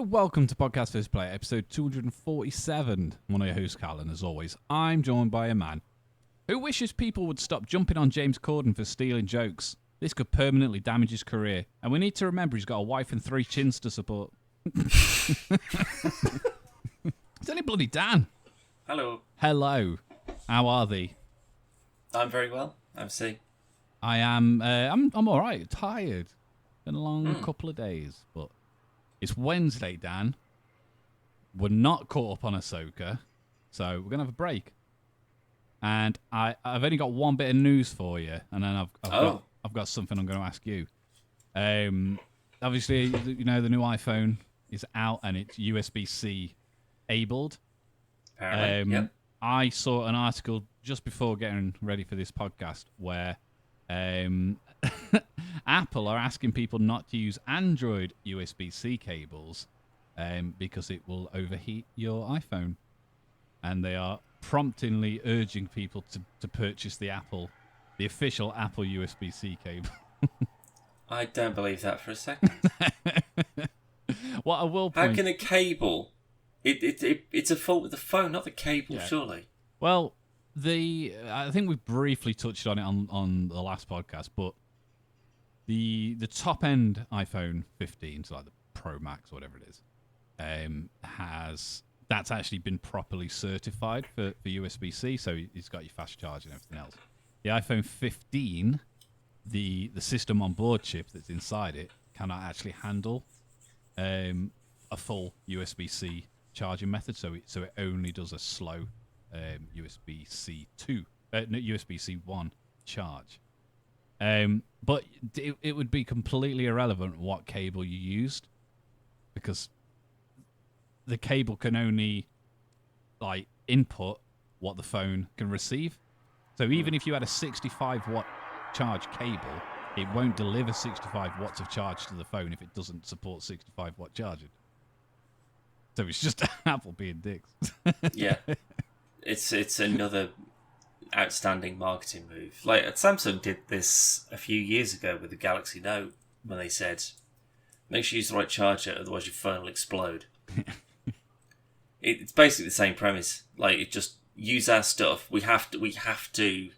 Hello, welcome to Podcast First Play, episode 247. I'm one of your hosts, Carl, and as always, I'm joined by a man who wishes people would stop jumping on James Corden for stealing jokes. This could permanently damage his career, and we need to remember he's got a wife and 3 chins to support. It's only bloody Dan. Hello. Hello. How are thee? I'm very well. I'm C. I am. I'm all right. Tired. Been a long couple of days, but it's Wednesday, Dan. We're not caught up on Ahsoka, so we're gonna have a break. And I've only got one bit of news for you, and then I've got something I'm going to ask you. Obviously, you know the new iPhone is out and it's USB-C abled. Apparently, yep. I saw an article just before getting ready for this podcast where Apple are asking people not to use Android USB-C cables because it will overheat your iPhone. And they are promptingly urging people to purchase the official Apple USB-C cable. I don't believe that for a second. What I will point... How can a cable... It's a fault with the phone, not the cable, surely. Well, I think we briefly touched on it on the last podcast, but the top end iPhone 15, so like the Pro Max or whatever it is, that's actually been properly certified for USB-C, so it's got your fast charge and everything else. The iPhone 15, the system on board chip that's inside it cannot actually handle a full USB-C charging method, so it only does a slow USB-C 1 charge. But it would be completely irrelevant what cable you used, because the cable can only input what the phone can receive. So even if you had a 65 watt charge cable, it won't deliver 65 watts of charge to the phone if it doesn't support 65 watt charging. So it's just Apple being dicks. Yeah. It's another outstanding marketing move. Like Samsung did this a few years ago with the Galaxy Note when they said, make sure you use the right charger, otherwise your phone will explode. It's basically the same premise. Like, it just use our stuff. We have to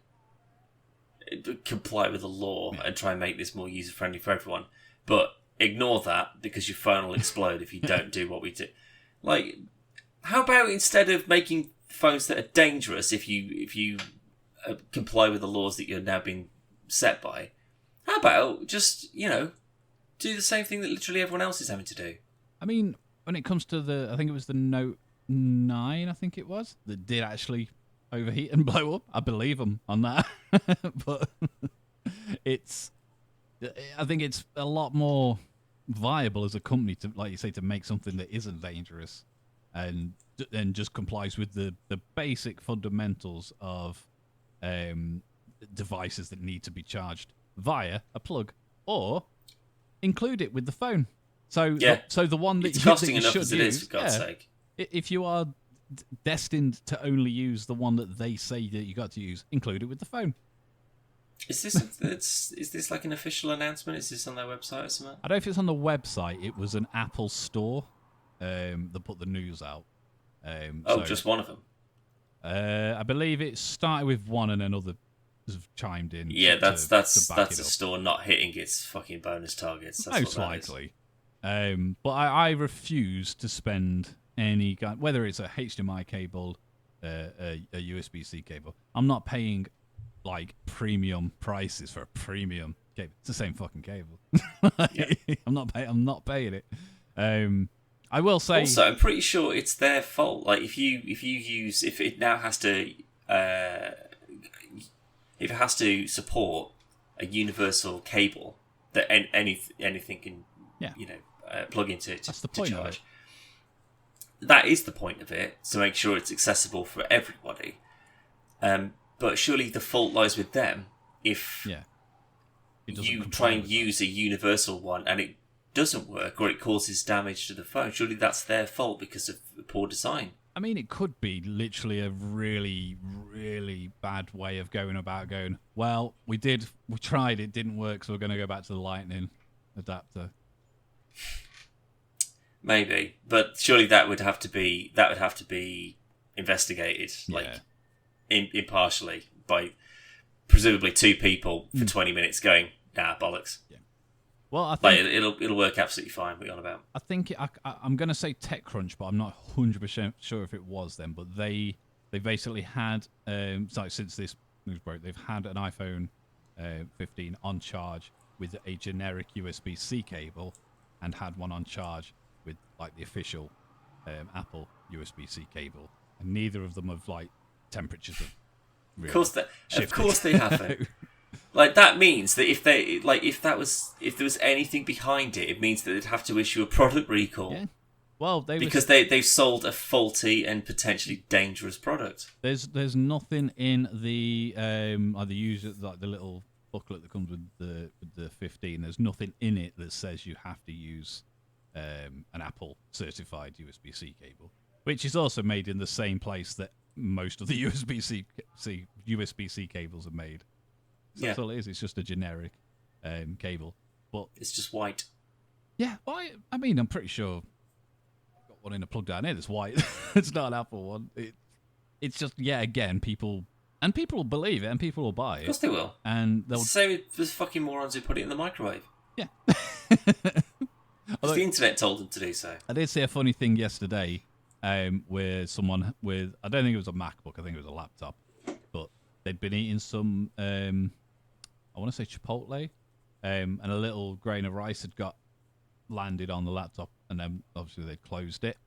comply with the law and try and make this more user friendly for everyone. But ignore that because your phone will explode if you don't do what we do. Like, how about instead of making phones that are dangerous if you comply with the laws that you're now being set by, how about just, do the same thing that literally everyone else is having to do? I mean, when it comes to I think it was the Note 9, I think it was, that did actually overheat and blow up. I believe them on that. But I think it's a lot more viable as a company to, like you say, to make something that isn't dangerous and just complies with the basic fundamentals of devices that need to be charged via a plug, or include it with the phone. So the one that it's costing that you enough should as it use, is, for God's sake. If you are destined to only use the one that they say that you got to use, include it with the phone. Is this like an official announcement? Is this on their website or something? I don't know if it's on the website. It was an Apple store that put the news out. Just one of them? I believe it started with one and then others have chimed in. Yeah, that's a a store not hitting its fucking bonus targets. That's most likely. But I refuse to spend any whether it's a HDMI cable, a USB-C cable. I'm not paying premium prices for a premium cable. It's the same fucking cable. I'm not paying it. I will say also, I'm pretty sure it's their fault. Like if it now has to if it has to support a universal cable that anything can plug into it that's the to point charge. That is the point of it, to make sure it's accessible for everybody. But surely the fault lies with them if you try and use a universal one and it doesn't work or it causes damage to the phone. Surely that's their fault because of poor design. I mean, it could be literally a really, really bad way of going, well, we tried, it didn't work, so we're going to go back to the Lightning adapter. Maybe, but surely that would have to be investigated, like impartially by presumably two people for 20 minutes going, nah, bollocks. Yeah. Well, I think it'll work absolutely fine. What are you on about? I think I'm going to say TechCrunch, but I'm not 100% sure if it was them. But they basically had since this news broke, they've had an iPhone 15 on charge with a generic USB-C cable, and had one on charge with like the official Apple USB-C cable, and neither of them have like temperatures of. Really of course they haven't. Like, that means that if there was anything behind it, it means that they'd have to issue a product recall. Yeah. Well, they've sold a faulty and potentially dangerous product. There's nothing in the the little booklet that comes with the 15. There's nothing in it that says you have to use an Apple certified USB-C cable, which is also made in the same place that most of the USB-C cables are made. So that's all it is. It's just a generic cable, but it's just white. Yeah, well, I mean, I'm pretty sure I've got one in a plug down here that's white. It's not an Apple one. It's just again, people will believe it and people will buy it. Of course they will. And they'll same with fucking morons who put it in the microwave. Yeah. Because the internet told them to do so. I did see a funny thing yesterday where someone with, I don't think it was a MacBook, I think it was a laptop, but they'd been eating some, I want to say Chipotle, and a little grain of rice had got landed on the laptop, and then obviously they'd closed it.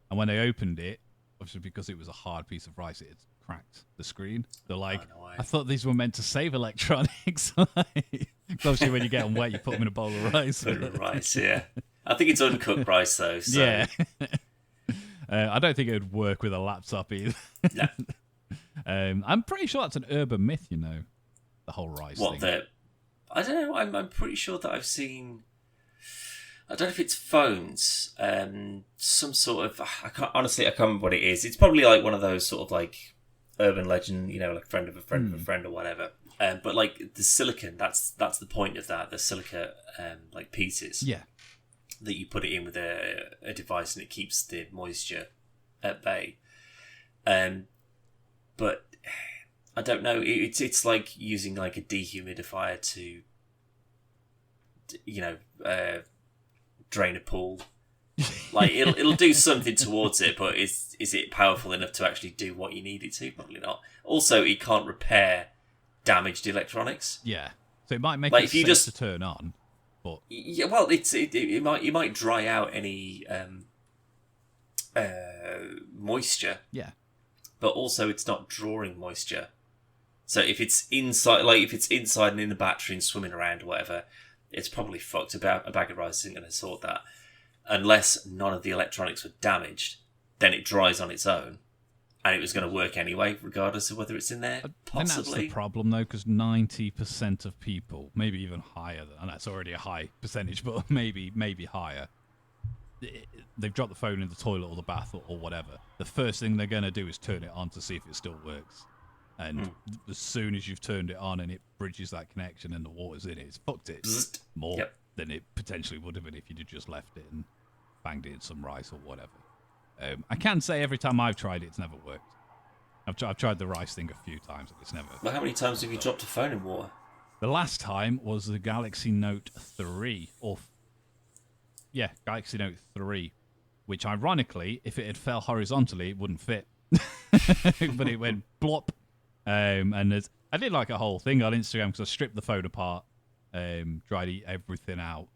And when they opened it, obviously because it was a hard piece of rice, it had cracked the screen. They're like, I thought these were meant to save electronics. Obviously when you get them wet, you put them in a bowl of rice. Yeah. I think it's uncooked rice though. So. Yeah. I don't think it would work with a laptop either. No. I'm pretty sure that's an urban myth, you know, the whole rice thing. I don't know. I'm pretty sure that I've seen. I don't know if it's phones. Some sort of. I can't remember what it is. It's probably like one of those sort of like urban legend, you know, like friend of a friend of a friend or whatever. But like the silicon, that's the point of that. The silica like pieces. Yeah. That you put it in with a device and it keeps the moisture at bay. But I don't know. It's like using like a dehumidifier to, you know, drain a pool. Like it'll do something towards it, but is it powerful enough to actually do what you need it to? Probably not. Also, it can't repair damaged electronics. Yeah, so it might make like it if you safe just to turn on. But yeah, well, it might dry out any moisture. Yeah, but also it's not drawing moisture. So if it's inside and in the battery and swimming around or whatever, it's probably fucked. A bag of rice isn't going to sort that. Unless none of the electronics were damaged, then it dries on its own. And it was going to work anyway, regardless of whether it's in there. Possibly. And that's the problem, though, because 90% of people, maybe even higher, and that's already a high percentage, but maybe higher, they've dropped the phone in the toilet or the bath or whatever. The first thing they're going to do is turn it on to see if it still works. And as soon as you've turned it on and it bridges that connection and the water's in it, it's fucked it more than it potentially would have been if you'd have just left it and banged it in some rice or whatever. I can say every time I've tried it, it's never worked. I've tried the rice thing a few times and it's never. Well, how many times have you dropped a phone in water? The last time was the Galaxy Note 3. Galaxy Note 3. Which, ironically, if it had fell horizontally, it wouldn't fit. But it went blop. And I did like a whole thing on Instagram because I stripped the phone apart, dried everything out,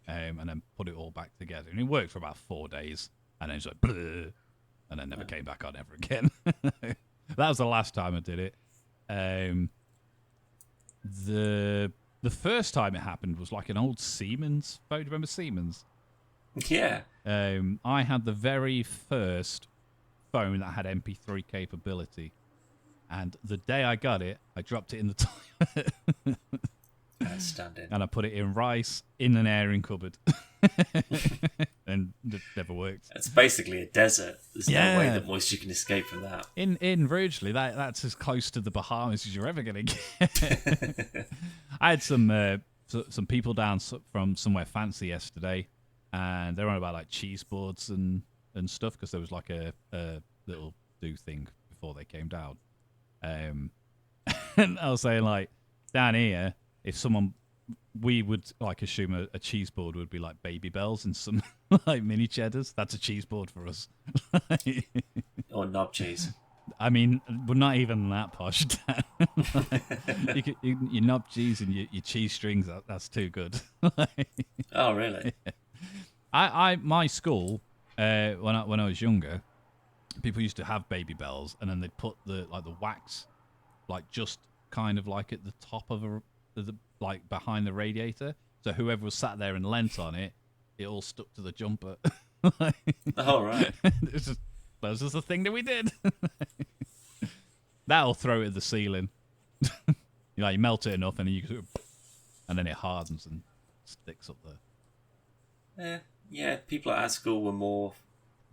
and then put it all back together. And it worked for about 4 days. And then it's like, bleh, and then never came back on ever again. That was the last time I did it. The first time it happened was like an old Siemens phone. Do you remember Siemens? Yeah. I had the very first phone that had MP3 capability. And the day I got it, I dropped it in the toilet. Outstanding. And I put it in rice in an airing cupboard. And it never worked. It's basically a desert. There's no way that moisture can escape from that. In Ridgely, that's as close to the Bahamas as you're ever going to get. I had some people down from somewhere fancy yesterday. and they're on about like cheese boards and stuff because there was like a little do thing before they came down. And I was saying like down here, if someone we would like assume a cheese board would be like Baby Bells and some like mini cheddars. That's a cheese board for us. Or knob cheese. I mean, we're not even that posh. Your knob cheese and your cheese strings, that's too good. Oh, really? My school, when I was younger, people used to have Baby Bells, and then they'd put the wax, like just kind of like at the top of like behind the radiator. So whoever was sat there and leant on it, it all stuck to the jumper. Oh, right. That was just a thing that we did. That'll throw it at the ceiling. You melt it enough, and then it hardens and sticks up there. Yeah. People at our school were more.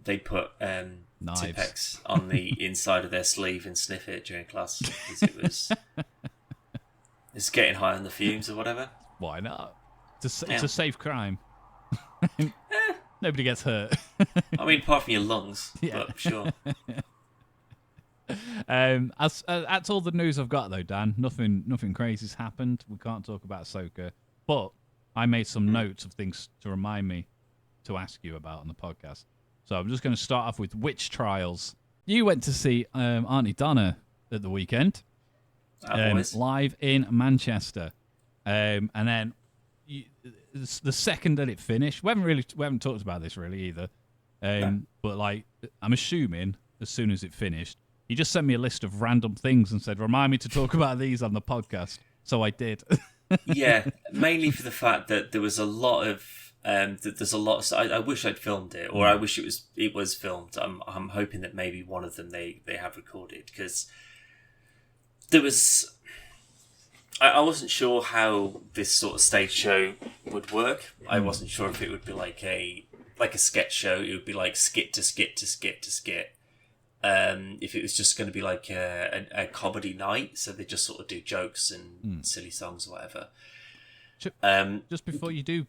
They put Knives. Tipex on the inside of their sleeve and sniff it during class because it's getting high on the fumes or whatever. Why not? It's a safe crime. Nobody gets hurt. I mean, apart from your lungs, Yeah. but sure. That's all the news I've got though, Dan. Nothing crazy's happened. We can't talk about Ahsoka, but I made some notes of things to remind me to ask you about on the podcast. So I'm just going to start off with witch trials. You went to see Aunty Donna at the weekend, live in Manchester, and then the second that it finished, we haven't talked about this really either. No. But like, I'm assuming as soon as it finished, he just sent me a list of random things and said, "Remind me to talk about these on the podcast." So I did. Yeah, mainly for the fact that there was a lot of. There's a lot. I wish I'd filmed it, or I wish it was filmed. I'm hoping that maybe one of them they have recorded because there was. I wasn't sure how this sort of stage show would work. I wasn't sure if it would be like a sketch show. It would be like skit to skit to skit to skit. If it was just going to be like a comedy night, so they just sort of do jokes and silly songs or whatever. Just before you do,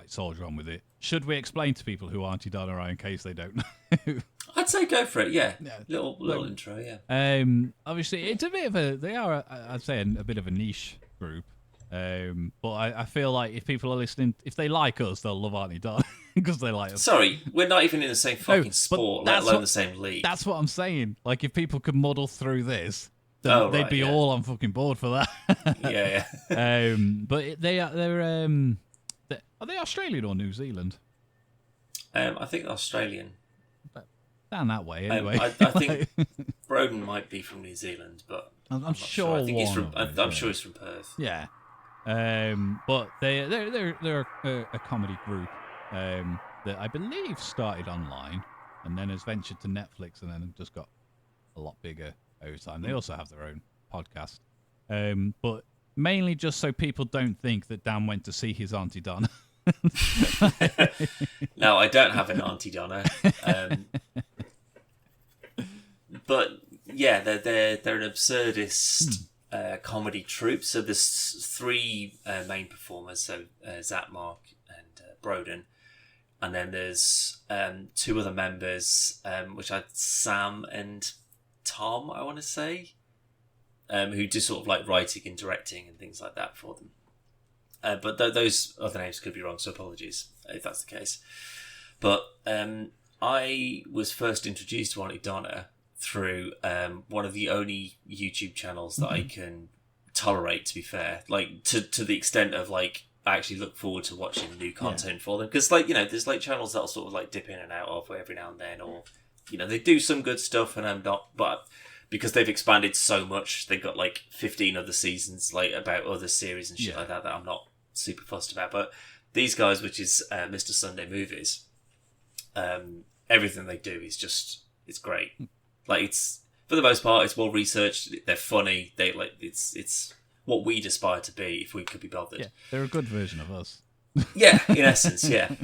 soldier on with it, should we explain to people who Aunty Donna are in case they don't know? I'd say go for it. Yeah, Yeah. little intro. Yeah. Obviously, it's a bit of they are, I'd say, a bit of a niche group. But I feel like if people are listening, if they like us, they'll love Aunty Donna because they like us. Sorry, we're not even in the same fucking but sport, let alone the same league. That's what I'm saying. Like, if people could muddle through this, then they'd be all on fucking board for that. Yeah. But are they Australian or New Zealand? I think Australian. Down that way, anyway. I think Broden might be from New Zealand, but I'm not sure. I think he's from. Warren, I'm sure he's from Perth. Yeah. But they're a comedy group that I believe started online and then has ventured to Netflix and then just got a lot bigger over time. They also have their own podcast, but mainly just so people don't think that Dan went to see his Aunty Donna. No, I don't have an Aunty Donna, but yeah, they're an absurdist comedy troupe. So there's three main performers, so Zach, Mark, and Broden, and then there's two other members, which are Sam and Tom, I want to say, who do sort of like writing and directing and things like that for them. But those other names could be wrong, so apologies if that's the case. But I was first introduced to Aunty Donna through one of the only YouTube channels that I can tolerate, to be fair. Like, to the extent of, like, I actually look forward to watching new content for them. Because, like, there's, like, channels that'll sort of, like, dip in and out of every now and then. Or, they do some good stuff and I'm not... But because they've expanded so much, they've got, like, 15 other seasons, like, about other series and shit like that I'm not super fussed about. But these guys, which is Mr. Sunday Movies, everything they do is just... It's great. Like, it's... For the most part, it's well researched. They're funny. They like it's what we'd aspire to be if we could be bothered. Yeah, they're a good version of us. Yeah, in essence, yeah.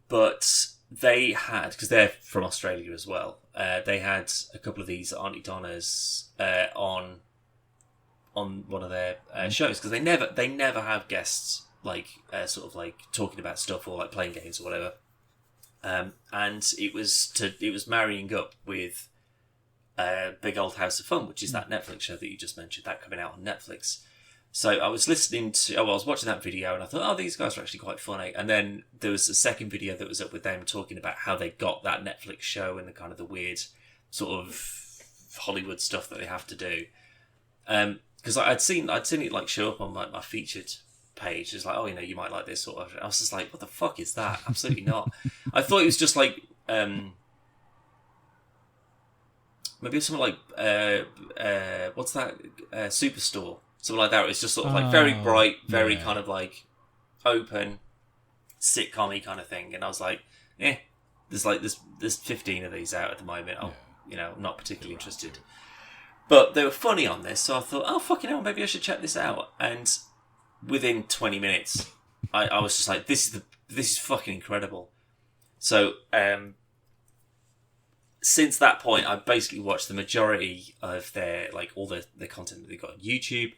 But they had, because they're from Australia as well, they had a couple of these Aunty Donnas on one of their shows, because they never have guests like sort of like talking about stuff or like playing games or whatever. And it was marrying up with Big Old House of Fun, which is that Netflix show that you just mentioned, that coming out on Netflix. So I was I was watching that video and I thought, oh, these guys are actually quite funny. And then there was a second video that was up with them talking about how they got that Netflix show and the kind of the weird sort of Hollywood stuff that they have to do. Because I'd seen it like show up on my featured page. It's like, oh, you might like this sort of. I was just like, what the fuck is that? Absolutely not. I thought it was just like maybe something like what's that Superstore. Something like that. It's just sort of like very bright, very kind of like open, sitcom-y kind of thing. And I was like, there's 15 of these out at the moment. I'm not particularly interested. But they were funny on this, so I thought, oh, fucking hell, maybe I should check this out. And within 20 minutes, I was just like, this is fucking incredible. So since that point, I've basically watched the majority of their all the content that they got on YouTube.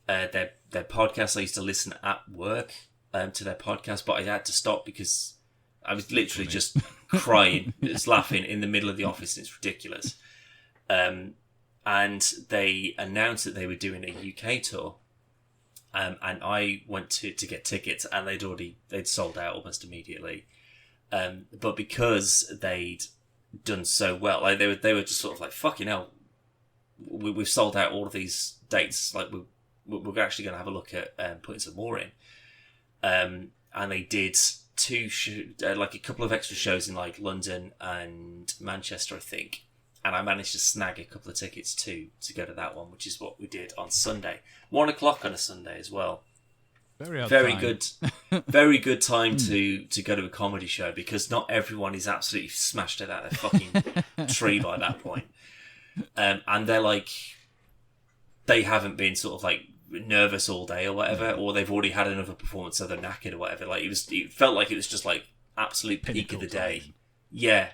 Their podcasts, I used to listen at work to their podcast, but I had to stop because I was literally just crying, just laughing in the middle of the office. It's ridiculous. And they announced that they were doing a UK tour. And I went to get tickets, and they'd sold out almost immediately. But because they'd done so well, like they were just sort of like, fucking hell, we've sold out all of these dates. Like we're actually going to have a look at putting some more in. And they did like a couple of extra shows in like London and Manchester, I think. And I managed to snag a couple of tickets to go to that one, which is what we did on Sunday. 1:00 on a Sunday as well. Very good time to go to a comedy show, because not everyone is absolutely smashed it out of their fucking tree by that point. And they're like, they haven't been sort of like nervous all day or whatever, or they've already had another performance, so they're knackered or whatever. Like it felt like it was just like absolute peak of the day. Yeah.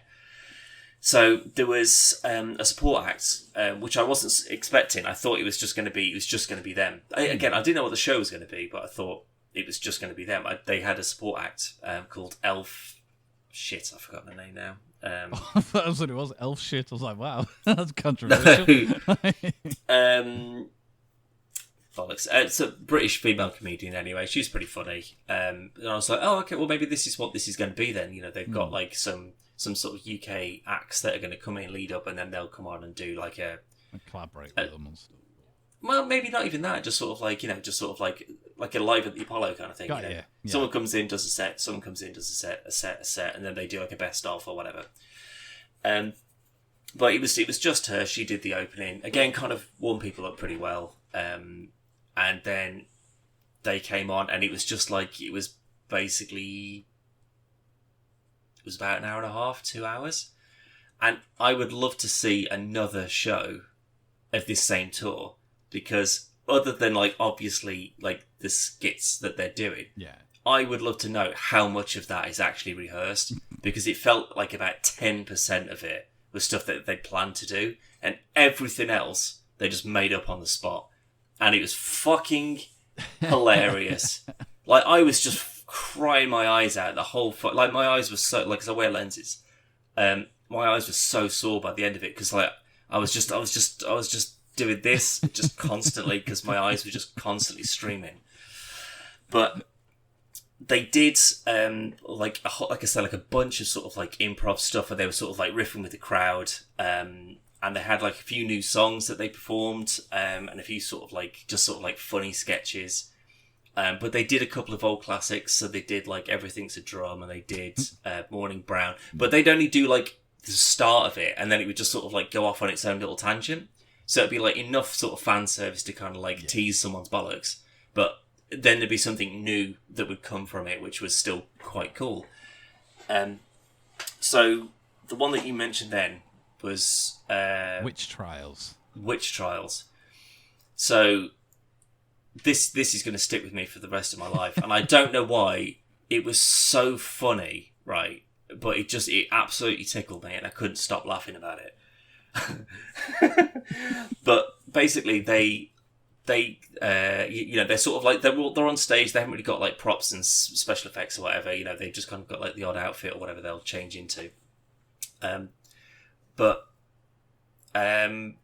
So there was a support act, which I wasn't expecting. I thought it was just going to be them. Again, I didn't know what the show was going to be, but I thought it was just going to be them. They had a support act called Elf. Shit, I've forgotten the name now. I thought that's what it was. Elf shit. I was like, wow, that's controversial. Bollocks. It's a British female comedian anyway. She was pretty funny. And I was like, oh, okay, well, maybe this is what this is going to be then. They've got like some sort of UK acts that are going to come in, lead up, and then they'll come on and do like and collaborate with them and stuff. Well, maybe not even that. Just sort of like, like a live at the Apollo kind of thing. Yeah. Someone comes in, does a set. Someone comes in, does a set, and then they do like a best of or whatever. But it was just her. She did the opening again, kind of warmed people up pretty well. And then they came on, and it was just like, it was basically, it was about an hour and a half, 2 hours. And I would love to see another show of this same tour, because other than like obviously like the skits that they're doing, I would love to know how much of that is actually rehearsed, because it felt like about 10% of it was stuff that they planned to do, and everything else they just made up on the spot. And it was fucking hilarious. Like, I was just crying my eyes out the whole like, my eyes were so, like, 'cause I wear lenses. My eyes were so sore by the end of it, because like I was just doing this just constantly, because my eyes were just constantly streaming. But they did like I said, like a bunch of sort of like improv stuff, where they were sort of like riffing with the crowd. And they had like a few new songs that they performed, and a few sort of like funny sketches. But they did a couple of old classics. So they did like Everything's a Drum, and they did Morning Brown. But they'd only do like the start of it, and then it would just sort of like go off on its own little tangent. So it'd be like enough sort of fan service to kind of like tease someone's bollocks. But then there'd be something new that would come from it, which was still quite cool. So the one that you mentioned then was Witch Trials. So this is going to stick with me for the rest of my life, and I don't know why. It was so funny, right? But it absolutely tickled me, and I couldn't stop laughing about it. But basically, they they're sort of like they're on stage. They haven't really got like props and special effects or whatever. You know, they've just kind of got like the odd outfit or whatever they'll change into. But they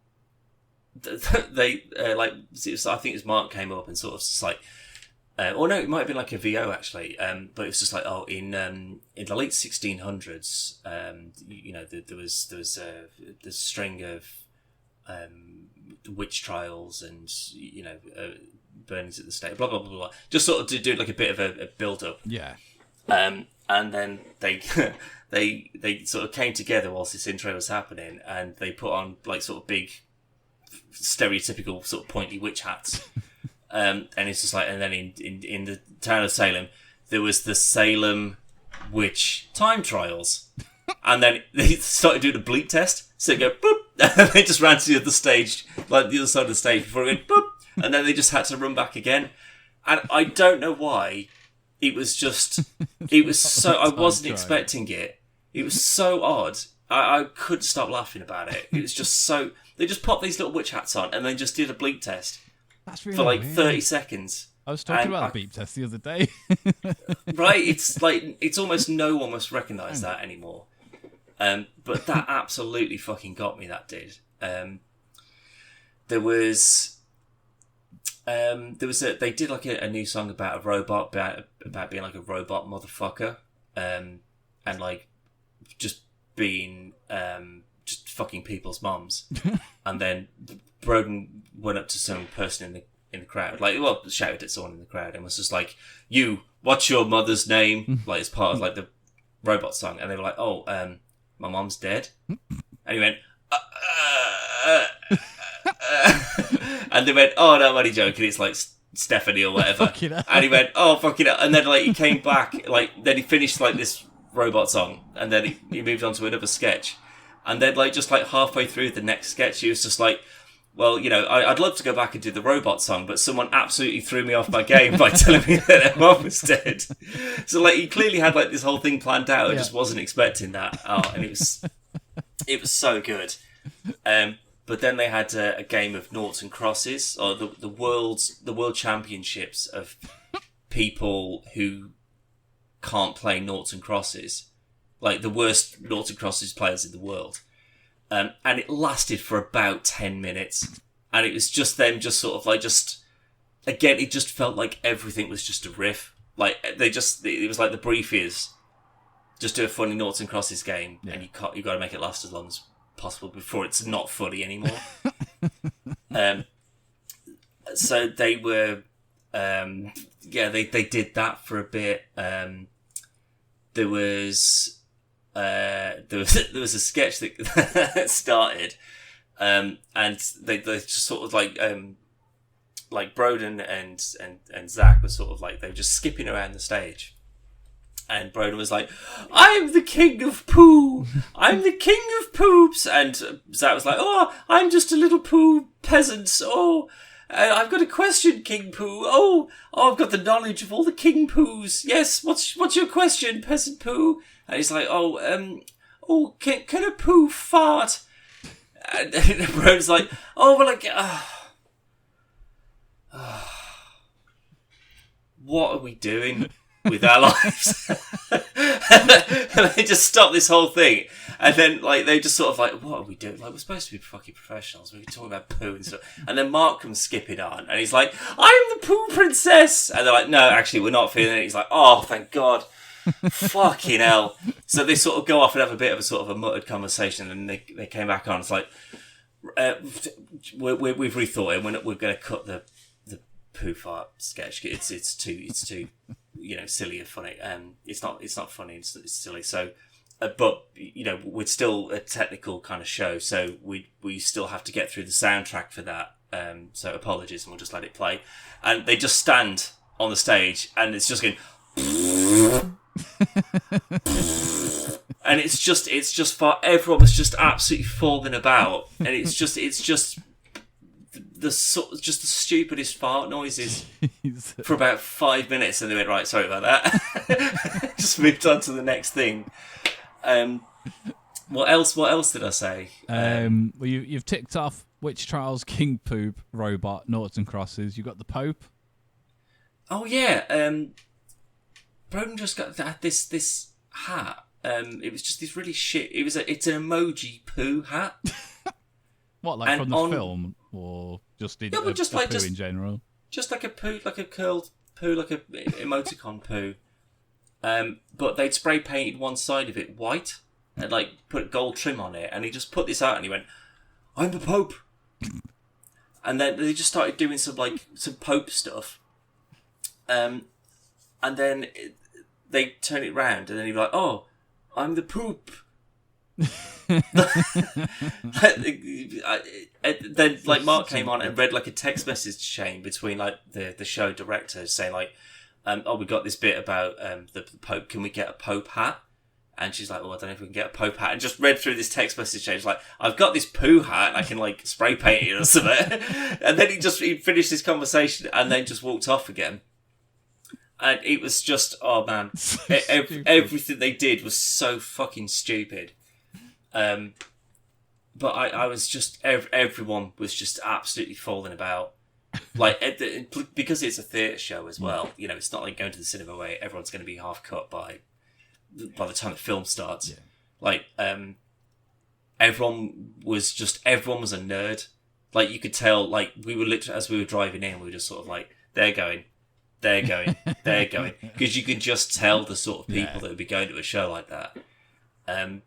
like I think it was Mark came up and sort of just like, or no, it might have been like a VO actually. But it was just like, oh, in the late 1600s, you know, there was the string of witch trials and you know burnings at the stake, blah blah blah blah. Just sort of to do like a bit of a build up. Yeah. And then they they sort of came together whilst this intro was happening, and they put on like sort of big stereotypical sort of pointy witch hats. And it's just like, and then in the town of Salem, there was the Salem witch time trials. And then they started doing a bleep test. So they go, boop, and they just ran to the other stage, like the other side of the stage before it went, boop, and then they just had to run back again. And I don't know why. It was so, I wasn't expecting it. It was so odd. I couldn't stop laughing about it. It was just so, they just popped these little witch hats on and then just did a bleep test. That's really for like weird. 30 seconds. I was talking about a beep test the other day. Right? It's like, it's almost no one must recognise that anymore. But that absolutely fucking got me, that did. They did like a new song about a robot, about being like a robot motherfucker. And like, just being, just fucking people's mums. And then Broden went up to some person in the crowd, like, well, shouted at someone in the crowd and was just like, "You, what's your mother's name?" Like, as part of like the robot song, and they were like, "Oh, my mom's dead," and he went, and they went, "Oh no, I'm only joking. It's like Stephanie or whatever," and he went, "Oh fucking hell," and then like he came back, like then he finished like this robot song, and then he moved on to another sketch, and then like just like halfway through the next sketch, he was just like, "Well, you know, I'd love to go back and do the robot song, but someone absolutely threw me off my game by telling me that their mom was dead." So, like, he clearly had like this whole thing planned out. I just wasn't expecting that. Oh, and it was so good. But then they had a game of noughts and crosses, or the world championships of people who can't play noughts and crosses, like the worst noughts and crosses players in the world. And it lasted for about 10 minutes. And it was just them just sort of like again, it just felt like everything was just a riff. Like, it was like the brief is, just do a funny noughts and crosses game, and you've got to make it last as long as possible before it's not funny anymore. So they were, they did that for a bit. There was a sketch that started, and they just sort of like Broden and Zach were sort of like, they were just skipping around the stage, and Broden was like, "I'm the king of poo, I'm the king of poops," and Zach was like, "Oh, I'm just a little poo peasant. Oh, I've got a question, King Poo. Oh, I've got the knowledge of all the King Poos. Yes, what's your question, Peasant Poo?" And he's like, "Oh, can a poo fart?" And Broden's like, "Oh, well, what are we doing with our lives?" And they just stop this whole thing, and then like they just sort of like, "What are we doing? Like, we're supposed to be fucking professionals. We're talking about poo and stuff." And then Mark comes skipping on, and he's like, "I'm the poo princess," and they're like, "No, actually, we're not feeling it." He's like, "Oh, thank God." Fucking hell. So they sort of go off and have a bit of a sort of a muttered conversation, and they came back on. It's like, we've rethought it. We're going to cut the poo fart sketch. It's too you know, silly and funny. It's not funny. It's silly. So, but you know, we're still a technical kind of show, so we still have to get through the soundtrack for that. So apologies, and we'll just let it play. And they just stand on the stage, and it's just going. And it's just for everyone was just absolutely falling about, and it's just the stupidest fart noises for about 5 minutes, and they went, "Right, sorry about that." Just moved on to the next thing. What else did I say? Well, you've ticked off Witch Trials, King Poop, Robot, Noughts and Crosses. You got the Pope. Oh yeah, Broden just got this hat. It was just this really shit. It's an emoji poo hat. What, like And from the on- film, or just in, Yeah, but just a like- poo just- in general? Just like a poo, like a curled poo, like a emoticon poo. But they'd spray painted one side of it white and like put gold trim on it, and he just put this out and he went, "I'm the Pope," and then they just started doing some Pope stuff, and then they turn it round and then he'd be like, "Oh, I'm the poop." Then Mark came on and read like a text message chain between like the show directors saying like, "Oh, we got this bit about the Pope. Can we get a Pope hat?" And she's like, "Oh, I don't know if we can get a Pope hat." And just read through this text message chain. She's like, "I've got this poo hat. And I can like spray paint it or something." And then he finished his conversation and then just walked off again. And it was just, oh man, everything they did was so fucking stupid. But I was just, everyone was just absolutely falling about. Like, because it's a theatre show as well, you know, it's not like going to the cinema where everyone's going to be half cut by the time the film starts. Yeah. Like, everyone was a nerd. Like, you could tell, like, we were literally, as we were driving in, we were just sort of like, they're going. Because you could just tell the sort of people that would be going to a show like that. And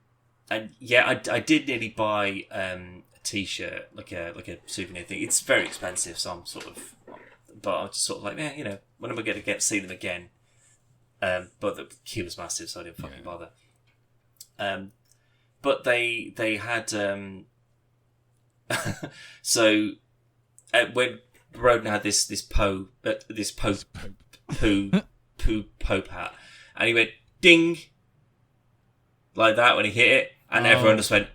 yeah, I did nearly buy a t-shirt, like a souvenir thing. It's very expensive, so I'm sort of, but I'm just sort of like, yeah, you know, when am I going to see them again? But the queue was massive, so I didn't fucking bother. But they had so when Broden had this poo Pope hat, and he went ding like that when he hit it, and everyone just went,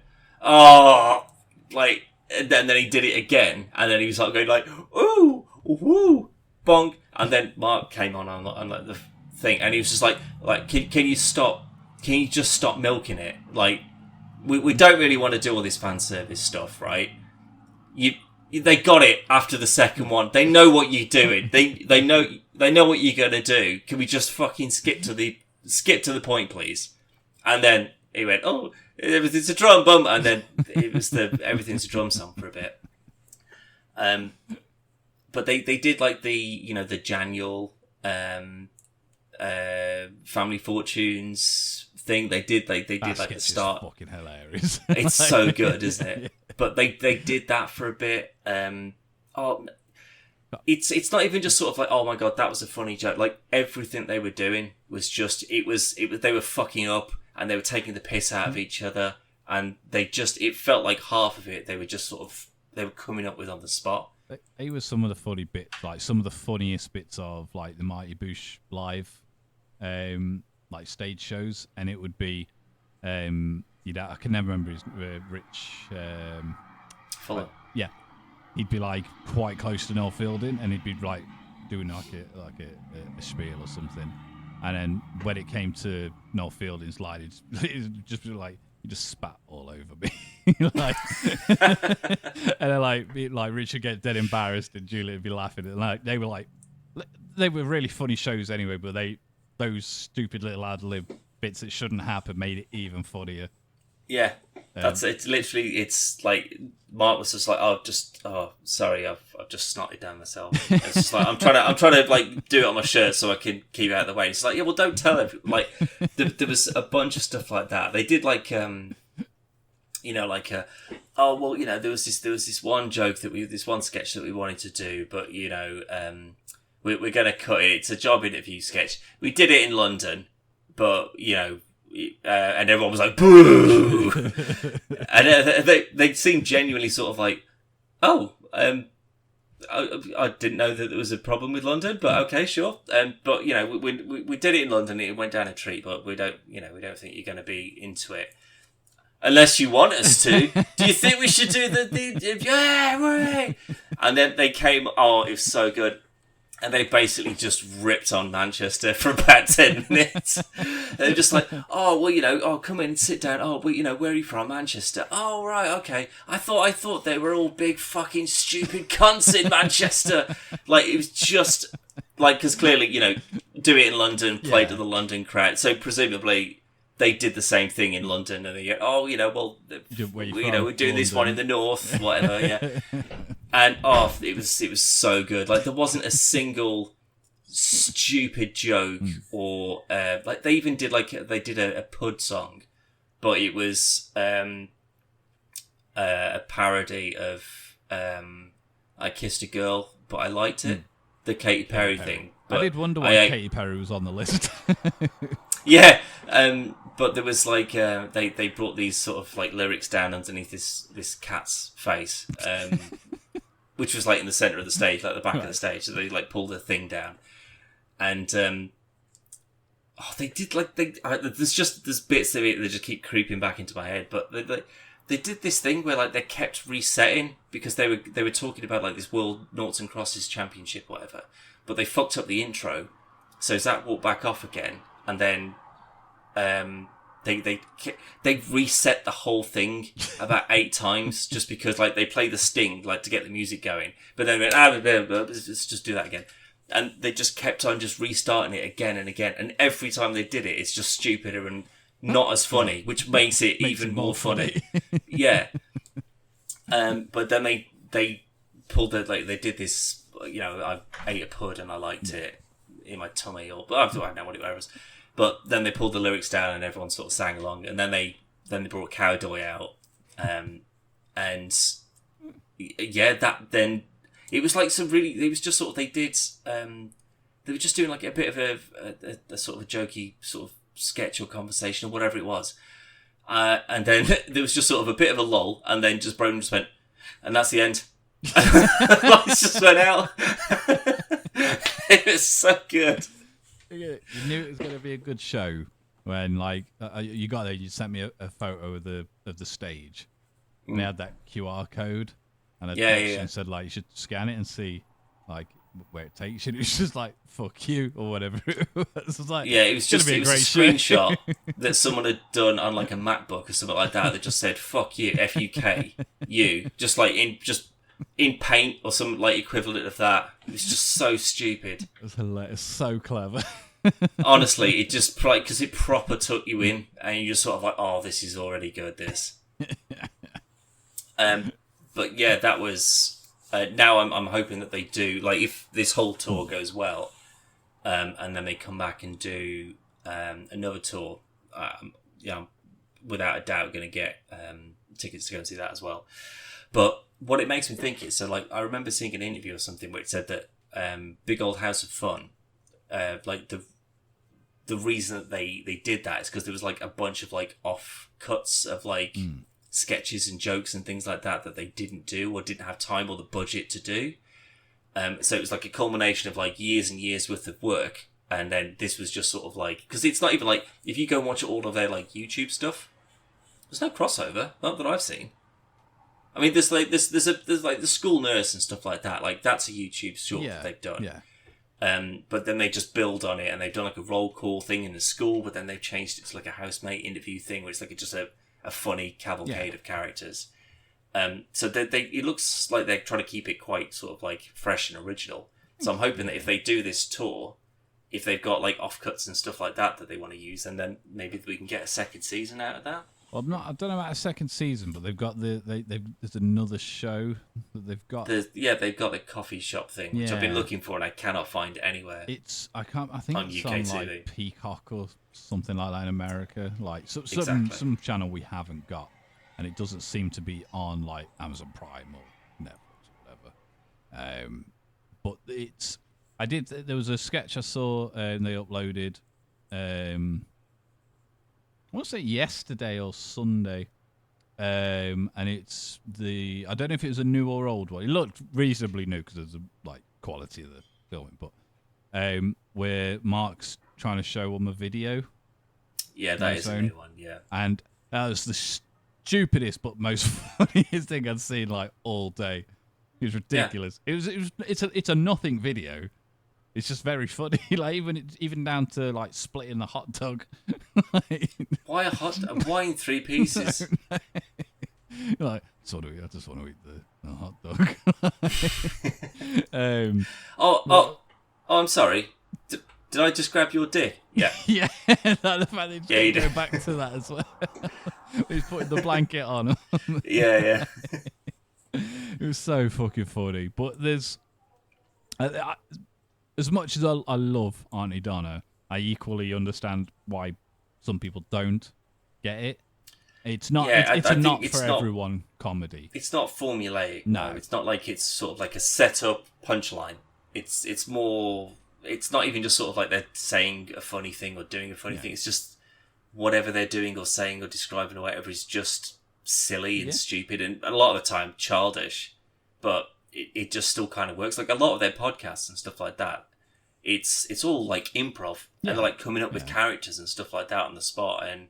oh, like, and then he did it again, and then he was like going like, ooh, woo, bonk, and then Mark came on like the thing, and he was just like can you just stop milking it? Like, we don't really want to do all this fan service stuff, right? They got it after the second one. They know what you're doing. They know what you're gonna do. Can we just fucking skip to the point, please? And then he went, "Oh, everything's a drum bum," and then it was the everything's a drum song for a bit. But they did like the Janual Family Fortunes thing. They did like the start. Fucking hilarious. It's so good, isn't it? Yeah. But they did that for a bit. It's not even just sort of like, oh my god, that was a funny joke. Like, everything they were doing was just it was they were fucking up and they were taking the piss out of each other, and it felt like half of it they were just sort of they were coming up with on the spot. It was some of the funny bits, like some of the funniest bits of like the Mighty Boosh live, like stage shows, and it would be, I can never remember his Rich. Fuller. Yeah, he'd be like quite close to Noel Fielding, and he'd be like doing like a spiel or something, and then when it came to Noel Fielding's slide, it'd just be like, he just spat all over me. Like, and then like Richard get dead embarrassed and Julia would be laughing, and like they were really funny shows anyway, but those stupid little ad lib bits that shouldn't happen made it even funnier. Yeah, that's it. Literally, it's like Mark was just like, sorry, I've just snotted down myself. It's just like I'm trying to like do it on my shirt so I can keep it out of the way. It's like, yeah, well, don't tell everyone. Like, there was a bunch of stuff like that. They did like, there was this one joke this one sketch that we wanted to do, but we're going to cut it. It's a job interview sketch. We did it in London, but and everyone was like, boo! And they seemed genuinely sort of like, oh, I didn't know that there was a problem with London, but okay, sure. But we did it in London. It went down a treat, but we don't think you're going to be into it unless you want us to. Do you think we should do the yeah, right? And then they came. Oh, it was so good. And they basically just ripped on Manchester for about 10 minutes. They're just like, oh, well, oh, come in, sit down. Oh, well, where are you from? Manchester. Oh, right, okay. I thought they were all big fucking stupid cunts in Manchester. Like, it was just, like, because clearly, do it in London, play to the London crowd. So presumably they did the same thing in London, and they go, oh, well, we're doing this one in the north, whatever, yeah. And it was so good. Like, there wasn't a single stupid joke or like they even did they did a Pud song, but it was a parody of I Kissed a Girl, but I liked it, the Katy Perry thing. But I did wonder why Katy Perry was on the list. Yeah, but there was they brought these sort of like lyrics down underneath this cat's face. Which was like in the centre of the stage, like the back of the stage. So they like pulled the thing down, and they did there's bits of it that just keep creeping back into my head. But they did this thing where like they kept resetting because they were talking about like this World Noughts and Crosses Championship or whatever, but they fucked up the intro, so Zach walked back off again, and then they reset the whole thing about 8 times just because like they play the sting like to get the music going, but then let's just do that again, and they just kept on just restarting it again and again, and every time they did it, it's just stupider and not as funny, which makes it even more funny. Yeah. But then they pulled they did this. I ate a Pud and I liked it in my tummy, but I don't know what it was. But then they pulled the lyrics down and everyone sort of sang along. And then they brought Cowdoy out. And then it was like it was just sort of, they were just doing like a bit of a sort of a jokey sort of sketch or conversation or whatever it was. And then there was just sort of a bit of a lull, and then just Broden just went, and that's the end. Lights just went out. It was so good. You knew it was going to be a good show when, like, you got there. You sent me a photo of the stage, and they had that QR code, and a text and said like you should scan it and see like where it takes you. It was just like fuck you or whatever. It was like, it was just a screenshot that someone had done on like a MacBook or something like that that just said fuck you, FUK, you, just like in paint or some like equivalent of that. It was just so stupid. It was hilarious, so clever. Honestly, it just because it proper took you in, and you just sort of like, oh, this is already good. This. But yeah, that was. Now I'm hoping that they do, like, if this whole tour goes well, and then they come back and do another tour. I'm without a doubt going to get tickets to go and see that as well. But what it makes me think is, so like I remember seeing an interview or something where it said that Big Old House of Fun, like the reason that they did that is because there was like a bunch of like off cuts of like sketches and jokes and things like that they didn't do or didn't have time or the budget to do. So it was like a culmination of like years and years worth of work, and then this was just sort of like, because it's not even like, if you go and watch all of their like YouTube stuff, there's no crossover, not that I've seen. I mean, there's like the school nurse and stuff like that. Like that's a YouTube short that they've done. Yeah. But then they just build on it, and they've done like a roll call thing in the school, but then they've changed it to like a housemate interview thing, where it's like just a funny cavalcade of characters. So it looks like they're trying to keep it quite sort of like fresh and original. So I'm hoping that if they do this tour, if they've got like offcuts and stuff like that they want to use, and then maybe we can get a second season out of that. Well, I don't know about a second season, but they've got there's another show that they've got. They've got the coffee shop thing, which I've been looking for and I cannot find it anywhere. I think on it's UK on TV. Like Peacock or something like that in America, like some channel we haven't got, and it doesn't seem to be on like Amazon Prime or Netflix or whatever. But there was a sketch I saw and they uploaded. I want to say yesterday or Sunday, and it's I don't know if it was a new or old one. It looked reasonably new because of the like quality of the filming, but where Mark's trying to show them a video. Yeah, that is a new one. Yeah, and that was the stupidest but most funniest thing I'd seen like all day. It was ridiculous. Yeah. It's a nothing video, It's just very funny. Like even down to like splitting the hot dog. Like, Why in three pieces? like, I just want to eat the hot dog. I'm sorry. Did I just grab your dick? Yeah. Yeah, like the fact that Yeah, you go did. back to that as well. He's putting the blanket on. Yeah. It was so fucking funny. But there's, as much as I love Aunty Donna, I equally understand why some people don't get it. It's not. Yeah, It's I a think not it's for not- everyone comedy. It's not formulaic. No. It's not like it's sort of like a set-up punchline. It's more. It's not even just sort of like they're saying a funny thing or doing a funny thing. It's just whatever they're doing or saying or describing or whatever is just silly and stupid and a lot of the time childish. But it just still kind of works. Like a lot of their podcasts and stuff like that, it's all like improv and they're like coming up with characters and stuff like that on the spot. And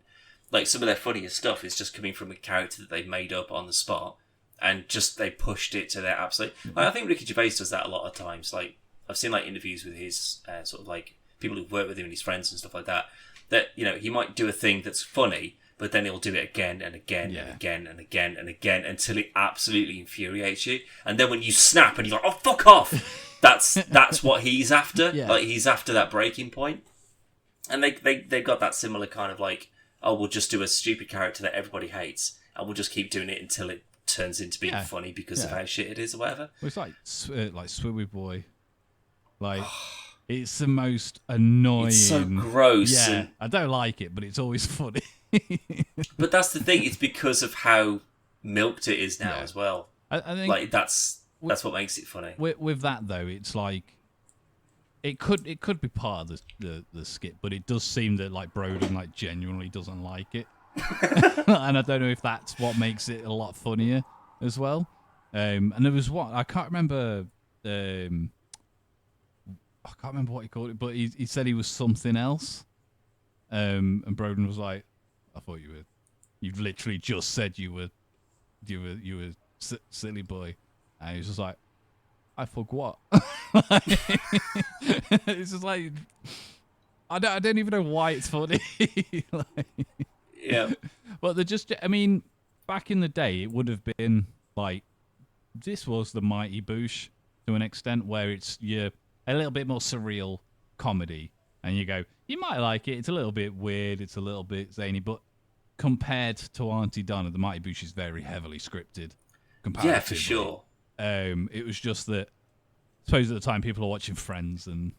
like some of their funniest stuff is just coming from a character that they've made up on the spot and just they pushed it to their absolute. Like, I think Ricky Gervais does that a lot of times. Like I've seen like interviews with his sort of like people who've worked with him and his friends and stuff like that. That he might do a thing that's funny, but then he'll do it again and again and again and again and again until it absolutely infuriates you. And then when you snap and you're like, "Oh, fuck off!" That's what he's after. Yeah. Like he's after that breaking point. And they got that similar kind of like, "Oh, we'll just do a stupid character that everybody hates, and we'll just keep doing it until it turns into being funny because of how shit it is or whatever." Well, it's like Swimmy Boy. Like it's the most annoying. It's so gross. Yeah, And, I don't like it, but it's always funny. but that's the thing. It's because of how milked it is now as well. I think Like that's what makes it funny. with that though, it's like it could be part of the skit, but it does seem that like Broden like genuinely doesn't like it, and I don't know if that's what makes it a lot funnier as well. And there was one I can't remember. I can't remember what he called it, but he said he was something else. And Broden was like, "I thought you were. You've literally just said you were silly boy," and he was just like, "I forgot." It's just like I don't even know why it's funny. Like, Yeah. but they're just. I mean, back in the day, it would have been like this was the Mighty Boosh to an extent, where it's a little bit more surreal comedy, and you go, you might like it. It's a little bit weird. It's a little bit zany, but compared to Aunty Donna, the Mighty Boosh is very heavily scripted. Yeah, for sure. It was just that. I suppose at the time people are watching Friends and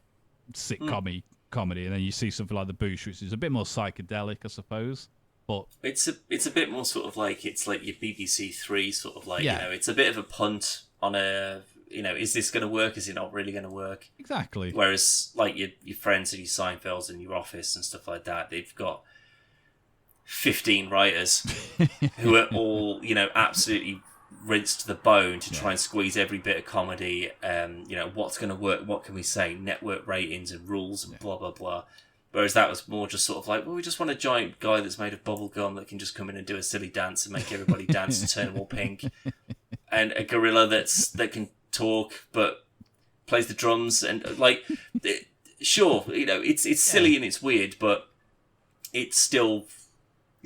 sitcom comedy, and then you see something like the Boosh, which is a bit more psychedelic, I suppose. But it's a bit more sort of like it's like your BBC Three sort of like it's a bit of a punt on a is this going to work? Is it not really going to work? exactly. Whereas like your Friends and your Seinfelds and your Office and stuff like that, they've got 15 writers who are all absolutely rinsed to the bone to try and squeeze every bit of comedy. What's going to work? What can we say? Network ratings and rules and blah blah blah. Whereas that was more just sort of like, well, we just want a giant guy that's made of bubble gum that can just come in and do a silly dance and make everybody dance and turn them all pink, and a gorilla that can talk but plays the drums and like, sure, it's silly and it's weird, but it still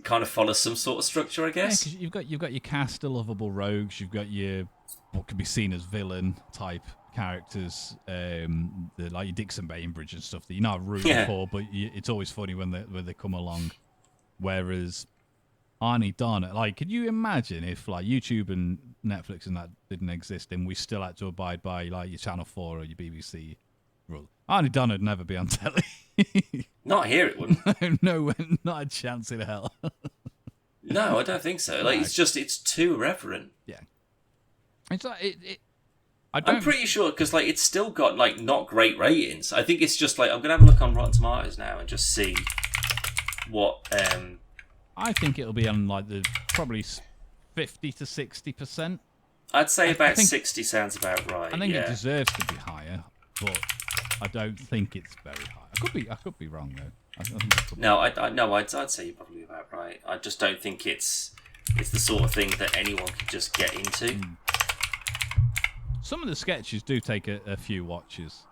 kind of follows some sort of structure, I guess. Yeah, 'cause you've got your cast of lovable rogues. You've got your what could be seen as villain type characters, like your Dixon Bainbridge and stuff that you're not rooting for, but it's always funny when they come along. Whereas Aunty Donna, like, could you imagine if like YouTube and Netflix and that didn't exist and we still had to abide by like your Channel 4 or your BBC rule? Aunty Donna would never be on telly. Not here, it wouldn't. No, not a chance in hell. No, I don't think so. Like, it's too irreverent. Yeah, it's like I'm pretty sure because like it's still got like not great ratings. I think it's just like I'm gonna have a look on Rotten Tomatoes now and just see what. I think it'll be on like the probably 50 to 60%. I'd say I about think, 60 sounds about right. I think it deserves to be higher, but I don't think it's very high. I could be wrong though. I think it could be. No, I'd say you're probably about right. I just don't think it's the sort of thing that anyone could just get into. Some of the sketches do take a few watches.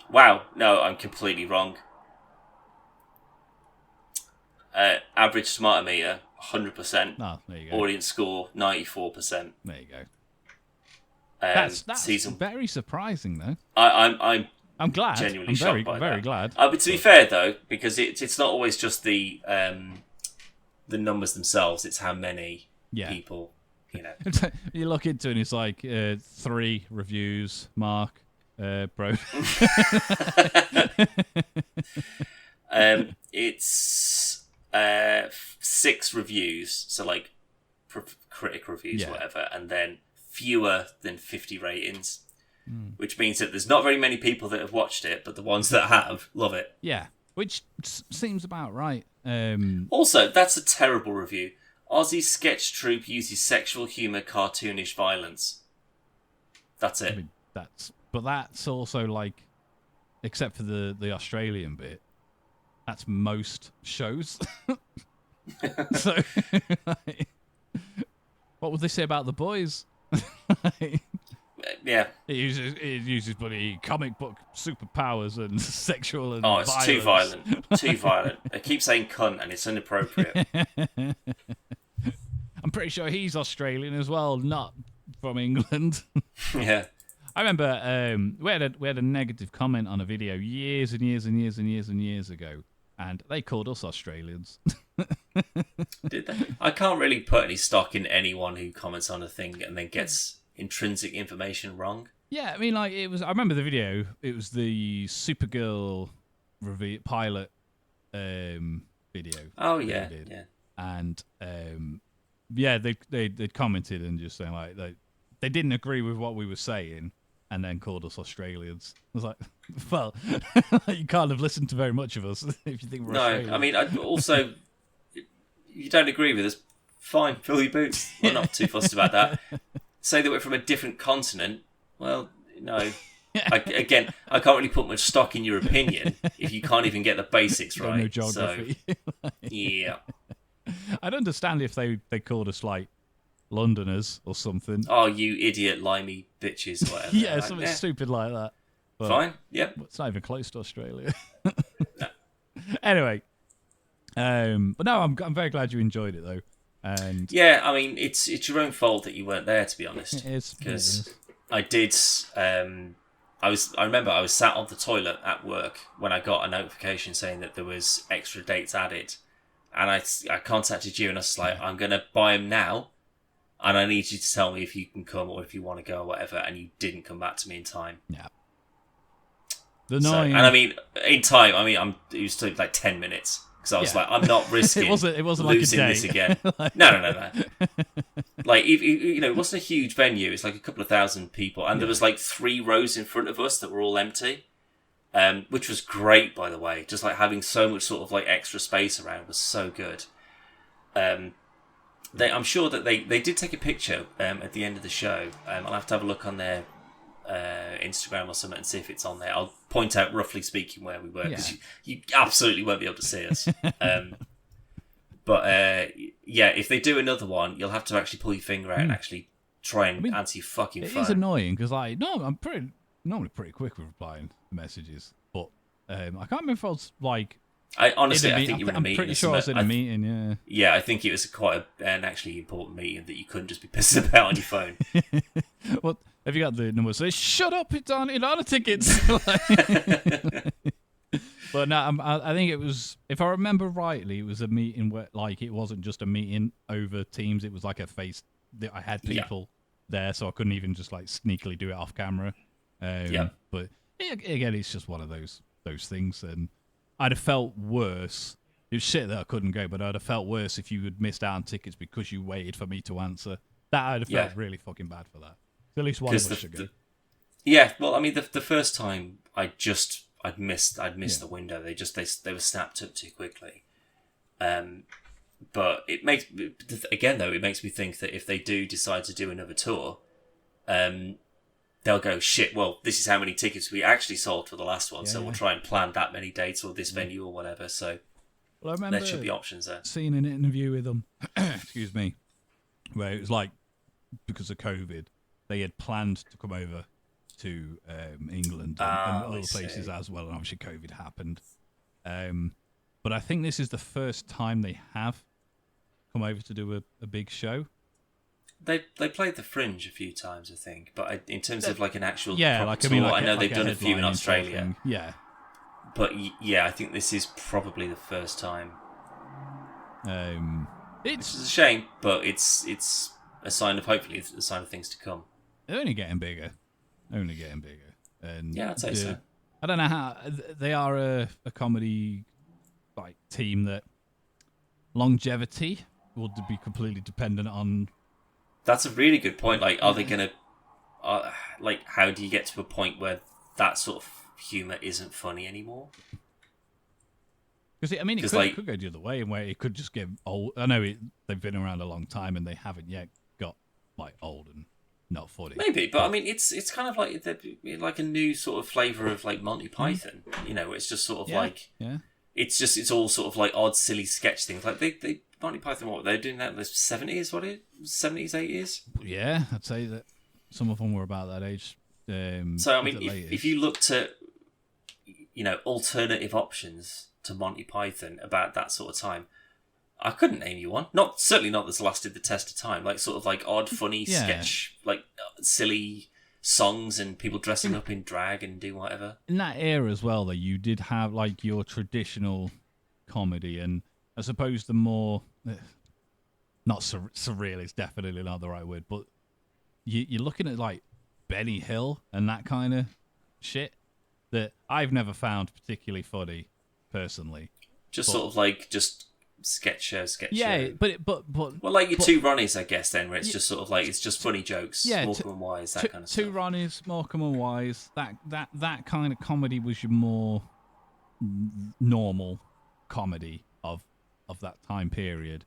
Wow, no, I'm completely wrong. Average smarter meter, 100%. Oh, there you go. Audience score, 94%. There you go. That's Season. very surprising, though. I'm glad. genuinely I'm shocked by very that. glad. But to be fair, though, because it's not always just the numbers themselves; it's how many people, you know. You look into it, and it's like 3 reviews, Mark, bro. It's 6 reviews, so like critic reviews, whatever, and then fewer than 50 ratings, which means that there's not very many people that have watched it, but the ones that have love it. Yeah, which seems about right. Also, that's a terrible review. Aussie sketch troupe uses sexual humour, cartoonish violence. That's it. I mean, that's also like, except for the Australian bit, that's most shows. So, like, what would they say about The Boys? Yeah. It uses bloody comic book superpowers and sexual and it's violence. too violent. Too violent. They keep saying cunt and it's inappropriate. I'm pretty sure he's Australian as well, not from England. Yeah. I remember we had a negative comment on a video years and years and years and years and years ago, and they called us Australians. Did they? I can't really put any stock in anyone who comments on a thing and then gets intrinsic information wrong. Yeah, I mean, like, it was. I remember the video. It was the Supergirl pilot video. Oh yeah, yeah. And yeah, they commented and just saying like they didn't agree with what we were saying, and then called us Australians. I was like, well, you can't have listened to very much of us if you think we're Australian. No, I mean, also, you don't agree with us, fine, fill your boots. We're not too fussed about that. Say that we're from a different continent, well, no. I can't really put much stock in your opinion if you can't even get the basics right. No geography. So, yeah. I'd understand if they called us, like, Londoners or something. Oh, you idiot, limey bitches, or whatever. Yeah, something stupid like that. But fine, yep. It's not even close to Australia. No. Anyway, but no, I'm very glad you enjoyed it, though. And yeah, I mean, it's your own fault that you weren't there, to be honest. It is. Because I did. I remember I was sat on the toilet at work when I got a notification saying that there was extra dates added, and I contacted you and I was like, I'm gonna buy them now, and I need you to tell me if you can come or if you want to go or whatever, and you didn't come back to me in time. Yeah. And I mean, in time, I mean, it was like 10 minutes. Because I was like, I'm not risking it wasn't losing like a day. this again. No. Like, it wasn't a huge venue. It's like a couple of thousand people. And there was like 3 rows in front of us that were all empty. Which was great, by the way. Just like having so much sort of like extra space around was so good. I'm sure that they did take a picture at the end of the show. I'll have to have a look on their Instagram or something and see if it's on there. I'll point out, roughly speaking, where we were, because you absolutely won't be able to see us. But yeah, if they do another one, you'll have to actually pull your finger out and actually try and answer your fucking phone. It is annoying because I'm normally pretty quick with replying to messages, but I can't remember if I was like. I think you were in a meeting. I'm pretty sure I was in a meeting, yeah. Yeah, I think it was quite an actually important meeting that you couldn't just be pissing about on your phone. Well, have you got the number? Say, shut up, it's on tickets. But no, I think it was, if I remember rightly, it was a meeting where, like, it wasn't just a meeting over Teams. It was like a face that I had people there, so I couldn't even just like sneakily do it off camera. But again, it's just one of those things, and I'd have felt worse. It was shit that I couldn't go, but I'd have felt worse if you had missed out on tickets because you waited for me to answer. That I'd have felt really fucking bad for that. So at least one of us should go. Yeah, well, I mean, the first time I'd missed the window. They were snapped up too quickly. But it makes me think that if they do decide to do another tour, they'll go, shit, well, this is how many tickets we actually sold for the last one, so we'll try and plan that many dates or this venue or whatever. So I remember there should be options there. Seeing an interview with them, excuse me, where it was like, because of COVID, they had planned to come over to England and other places as well, and obviously COVID happened. But I think this is the first time they have come over to do a big show. They played the Fringe a few times, I think, but in terms of like an actual tour, I know they've done a few in Australia. Yeah, but yeah, I think this is probably the first time. It's a shame, but it's a sign of a sign of things to come. They're only getting bigger, and yeah, I'd say so. I don't know how they are a comedy like team that longevity will be completely dependent on. That's a really good point. Like, are they gonna like? How do you get to a point where that sort of humor isn't funny anymore? Because it could go the other way, and where it could just get old. I know they've been around a long time, and they haven't yet got like old and not funny. Maybe, but I mean, it's kind of like a new sort of flavour of like Monty Python. You know, it's just sort of it's all sort of like odd, silly sketch things. Like they Monty Python, what they're doing that in the 70s, 70s, 80s. Yeah, I'd say that some of them were about that age. So I mean, if you looked at alternative options to Monty Python about that sort of time, I couldn't name you one. Certainly not that's lasted the test of time. Like sort of like odd, funny sketch, like silly songs and people dressing up in drag and doing whatever. In that era as well, though, you did have like your traditional comedy, and I suppose the more not surreal is definitely not the right word, but you're looking at like Benny Hill and that kind of shit that I've never found particularly funny personally. Sort of like just sketch show. Yeah, but well, like your two Ronnies, I guess. Then where it's just sort of like it's just funny jokes. Yeah, Morecambe and Wise, that kind of stuff. Two Ronnies, Morecambe and Wise. That kind of comedy was your more normal comedy of that time period.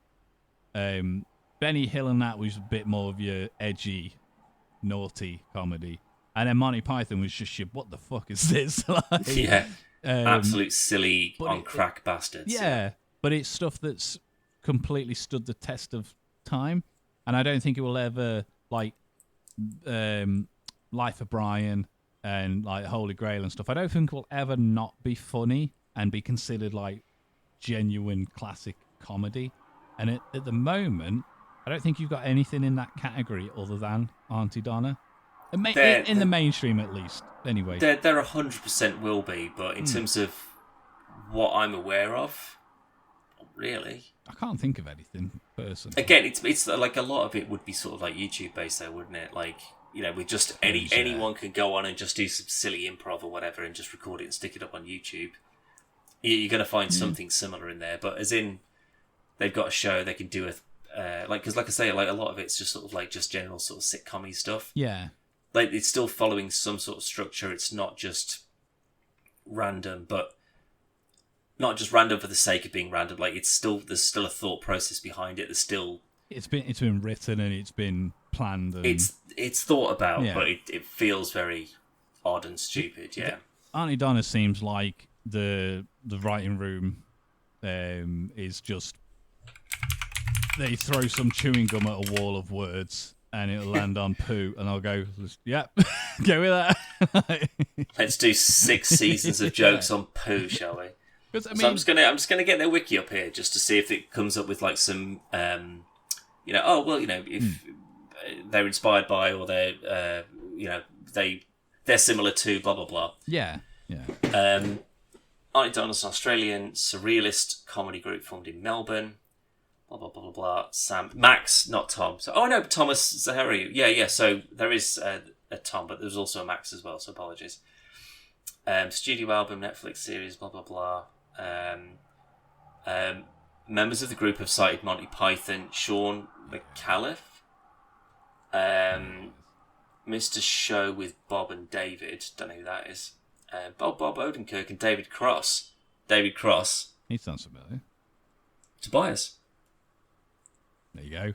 Benny Hill and that was a bit more of your edgy, naughty comedy, and then Monty Python was just your what the fuck is this? Like, absolute silly on crack bastards. Yeah, but it's stuff that's completely stood the test of time, and I don't think it will ever like Life of Brian and like Holy Grail and stuff. I don't think it will ever not be funny and be considered like genuine classic comedy. And at the moment, I don't think you've got anything in that category other than Aunty Donna. In the mainstream, at least. Anyway, there 100% will be, but in terms of what I'm aware of, not really. I can't think of anything personally. Again, it's like a lot of it would be sort of like YouTube based, though, wouldn't it? Like, with just anyone can go on and just do some silly improv or whatever and just record it and stick it up on YouTube. You're going to find something similar in there, but as in they've got a show, they can do because like I say, like a lot of it's just sort of like just general sort of sitcom-y stuff. Yeah. Like it's still following some sort of structure. It's not just random, but not just random for the sake of being random. Like there's still a thought process behind it. It's been written and it's been planned. And it's thought about, but it feels very odd and stupid. Yeah. Aunty Donna seems like the writing room is just they throw some chewing gum at a wall of words and it'll land on poo, and I'll go, yep, go with that. Let's do 6 seasons of jokes on poo, shall we? So I'm just gonna get their wiki up here just to see if it comes up with like some, if they're inspired by or they're, they're similar to blah blah blah. Yeah. Aunty Donna's an Australian surrealist comedy group formed in Melbourne. Blah blah blah blah blah. Max, not Tom. So, Thomas Zaharia. Yeah. So there is a Tom, but there's also a Max as well. So apologies. Studio album, Netflix series, blah blah blah. Members of the group have cited Monty Python, Sean McAuliffe, Mr. Show with Bob and David. Don't know who that is. Bob Odenkirk and David Cross. He sounds familiar. Tobias. There you go.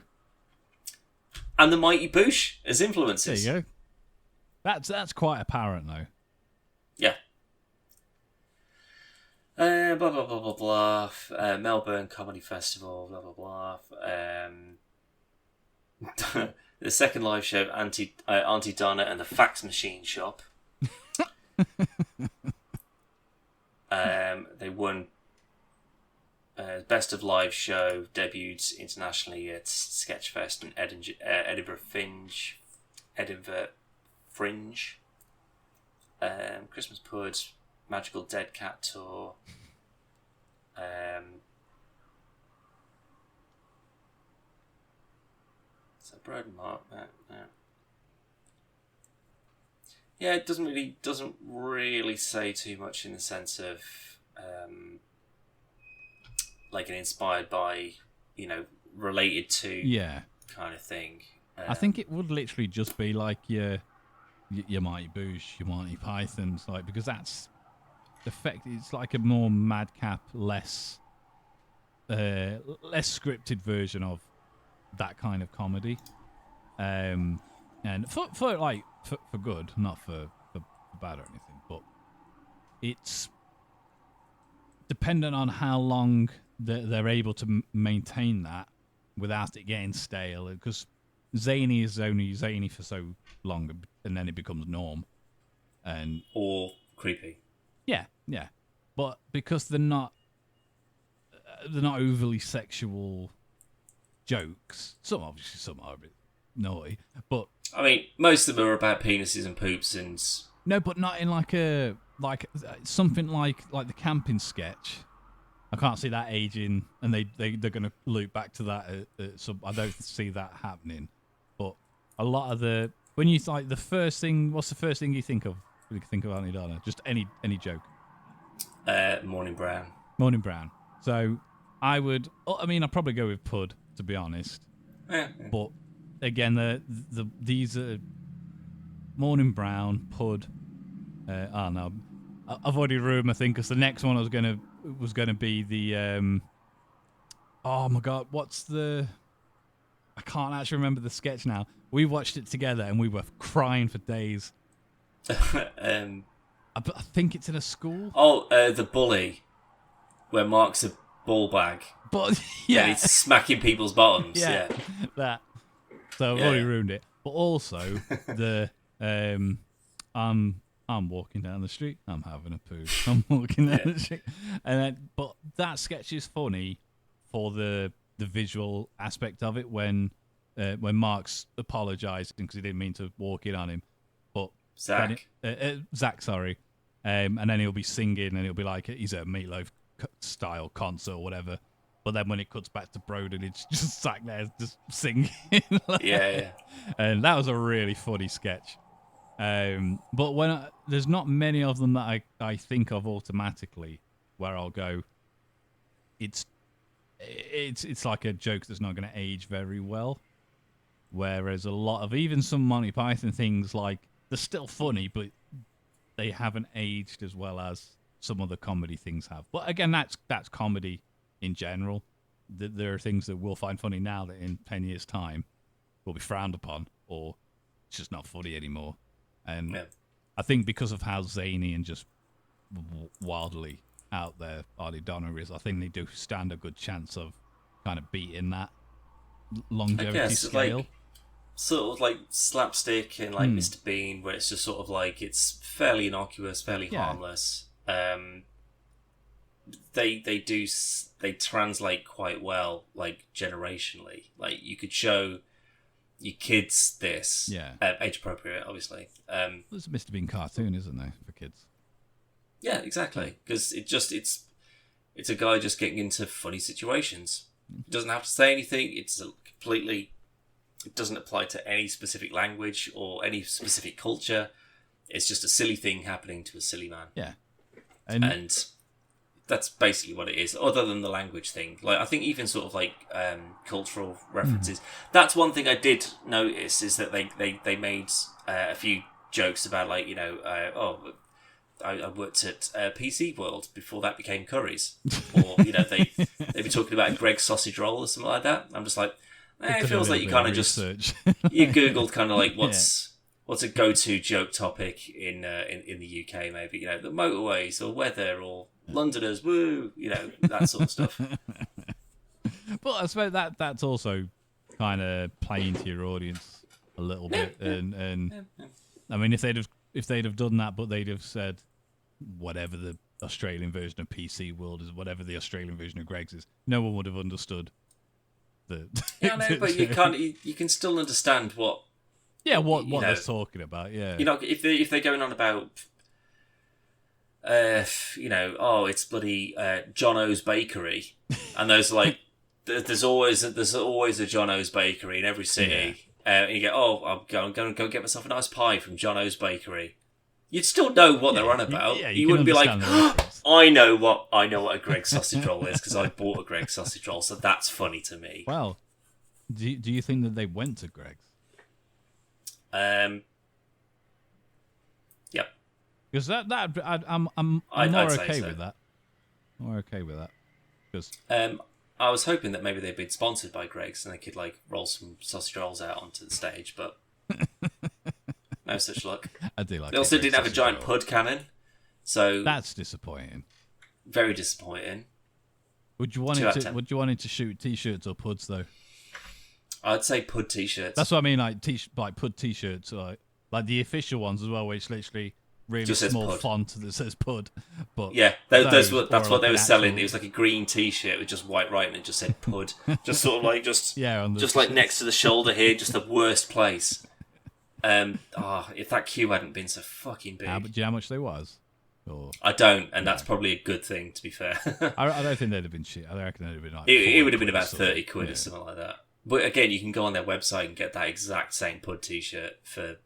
And the Mighty Boosh as influences. There you go. That's quite apparent, though. Yeah. Blah blah blah blah blah. Melbourne Comedy Festival. Blah blah blah. The second live show, Aunty Donna and the Fax Machine Shop. won Best of Live Show, debuted internationally at Sketchfest and Edinburgh Fringe. Christmas Pud, Magical Dead Cat Tour. So Brad and Mark, yeah, it doesn't really say too much in the sense of like an inspired by, related to kind of thing. I think it would literally just be like your Mighty Boosh, your Monty Pythons, like, because that's it's like a more madcap, less scripted version of that kind of comedy. And for good, not for bad or anything, but it's dependent on how long they're able to maintain that without it getting stale, because zany is only zany for so long, and then it becomes norm, or creepy. Yeah, but because they're not overly sexual jokes. Some are a bit naughty, but I mean, most of them are about penises and poops and. No, but not in like something like the camping sketch. I can't see that aging, and they're going to loop back to that. So I don't see that happening. But a lot of when you like the first thing, what's the first thing you think of when you think of Aunty Donna? Just any joke. Morning Brown. Morning Brown. So I'd probably go with Pud, to be honest. Yeah. But again, these are Morning Brown, Pud. No, I've already ruined my thing, because the next one was gonna be the oh my god, I can't actually remember the sketch now. We watched it together and we were crying for days. I think it's in a school. Oh, the bully, where Mark's a ball bag. But yeah, and he's smacking people's bottoms. Yeah. That. So I've already ruined it. But also the I'm walking down the street. I'm having a poo. I'm walking down the street, but that sketch is funny for the visual aspect of it when Mark's apologising because he didn't mean to walk in on him, but Zach, sorry, and then he'll be singing and he'll be like he's at a Meatloaf style concert or whatever. But then when it cuts back to Broden, it's just Zach there just singing. yeah. And that was a really funny sketch. But there's not many of them that I think of automatically where I'll go, it's like a joke that's not going to age very well. Whereas a lot of even some Monty Python things, like, they're still funny, but they haven't aged as well as some other comedy things have. But again, that's comedy in general. There are things that we'll find funny now that in 10 years' time will be frowned upon, or it's just not funny anymore. And I think because of how zany and just wildly out there Aunty Donna is, I think they do stand a good chance of kind of beating that longevity scale. Like, sort of like slapstick and like Mr. Bean, where it's just sort of like it's fairly innocuous, fairly harmless. They translate quite well, like generationally. Like you could show your kids this, age appropriate, obviously. There's a Mr. Bean cartoon, isn't there, for kids? Yeah, exactly. Because it's a guy just getting into funny situations. He doesn't have to say anything. It doesn't apply to any specific language or any specific culture. It's just a silly thing happening to a silly man. Yeah, and that's basically what it is. Other than the language thing, like I think even sort of like cultural references. That's one thing I did notice is that they made a few jokes about like I worked at PC World before that became Curry's, or they were talking about a Greg's sausage roll or something like that. I'm just like, it feels like you kind of just you googled kind of like what's a go-to joke topic in the UK, maybe the motorways or weather or Londoners, woo, that sort of stuff. But I suppose that's also kind of playing to your audience a little bit, and I mean if they'd have done that, but they'd have said whatever the Australian version of PC World is whatever the Australian version of Greg's is. No one would have understood the. Yeah, I know, but you can't. You can still understand what. Yeah, what they're talking about. Yeah, you know, if they're going on about, it's bloody Jono's Bakery, and there's like, there's always a Jono's Bakery in every city, and you go, I'm going to go get myself a nice pie from Jono's Bakery. You'd still know what they're on about. You wouldn't be like, I know what a Greg's sausage roll is because I bought a Greg's sausage roll, so that's funny to me. Well, do you think that they went to Greg's? Yep. Because I'm more okay with that. More okay with that. Because I was hoping that maybe they'd been sponsored by Greg's and they could like roll some sausage rolls out onto the stage, but no such luck. I do like. They also didn't have a giant pud cannon, so that's disappointing. Very disappointing. Would you want it to shoot t-shirts or puds though? I'd say pud t-shirts. That's what I mean, like pud t-shirts, like the official ones as well, which literally really just small font that says pud. But yeah, that's what they were selling. It was like a green t-shirt with just white writing and it just said pud. Just sort of like just like next to the shoulder here, just the worst place. If that queue hadn't been so fucking big. But do you know how much there was? Or... I don't, and that's probably a good thing, to be fair. I don't think they'd have been shit. I reckon they'd have been like... It would have been about 30 quid or something like that. But again, you can go on their website and get that exact same pud t-shirt for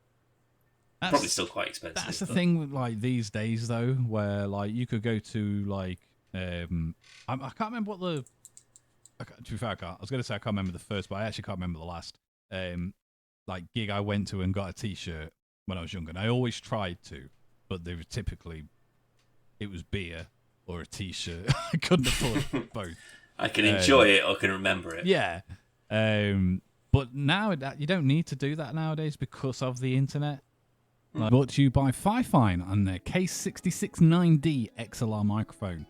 probably still quite expensive. That's the thing with like these days though, where like you could go to like I can't remember what the to be fair, I can't. I was going to say I can't remember the first, but I actually can't remember the last like gig I went to and got a t-shirt when I was younger. And I always tried to, but they were typically it was beer or a t-shirt. I couldn't afford both. I can enjoy it or can remember it. Yeah. But now you don't need to do that nowadays because of the internet. Brought to you by Fifine and their K669D XLR microphone.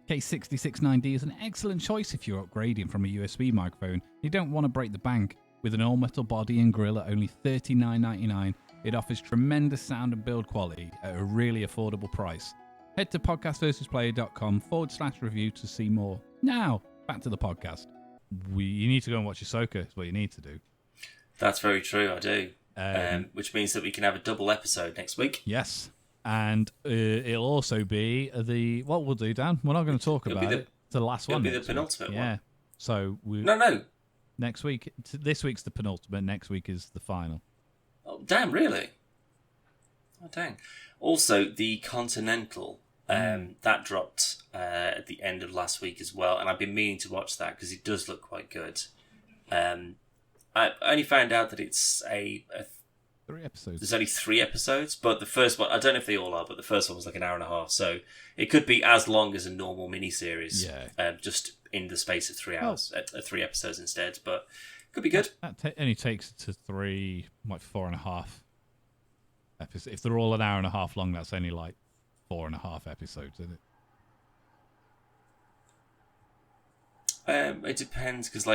K669D is an excellent choice if you're upgrading from a USB microphone. You don't want to break the bank. With an all-metal body and grill at only $39.99, it offers tremendous sound and build quality at a really affordable price. Head to podcastversusplayer.com/review to see more. Now, back to the podcast. You need to go and watch Ahsoka. Is what you need to do. That's very true. I do. Which means that we can have a double episode next week. Yes, and it'll also be what we'll do, Dan. We're not going to talk about it. It's the last one. It'll be the penultimate one. Yeah. So no. Next week, this week's the penultimate. Next week is the final. Oh damn! Really? Oh dang! Also, the Continental. That dropped at the end of last week as well, and I've been meaning to watch that because it does look quite good. I only found out that it's 3 episodes. There's only 3 episodes, but the first one, I don't know if they all are, but the first one was like an hour and a half, so it could be as long as a normal miniseries. Yeah. Just in the space of 3 hours, 3 episodes instead, but could be good. That only takes it to 4.5 episodes. If they're all an hour and a half long, that's only like 4.5 episodes, isn't it? It depends because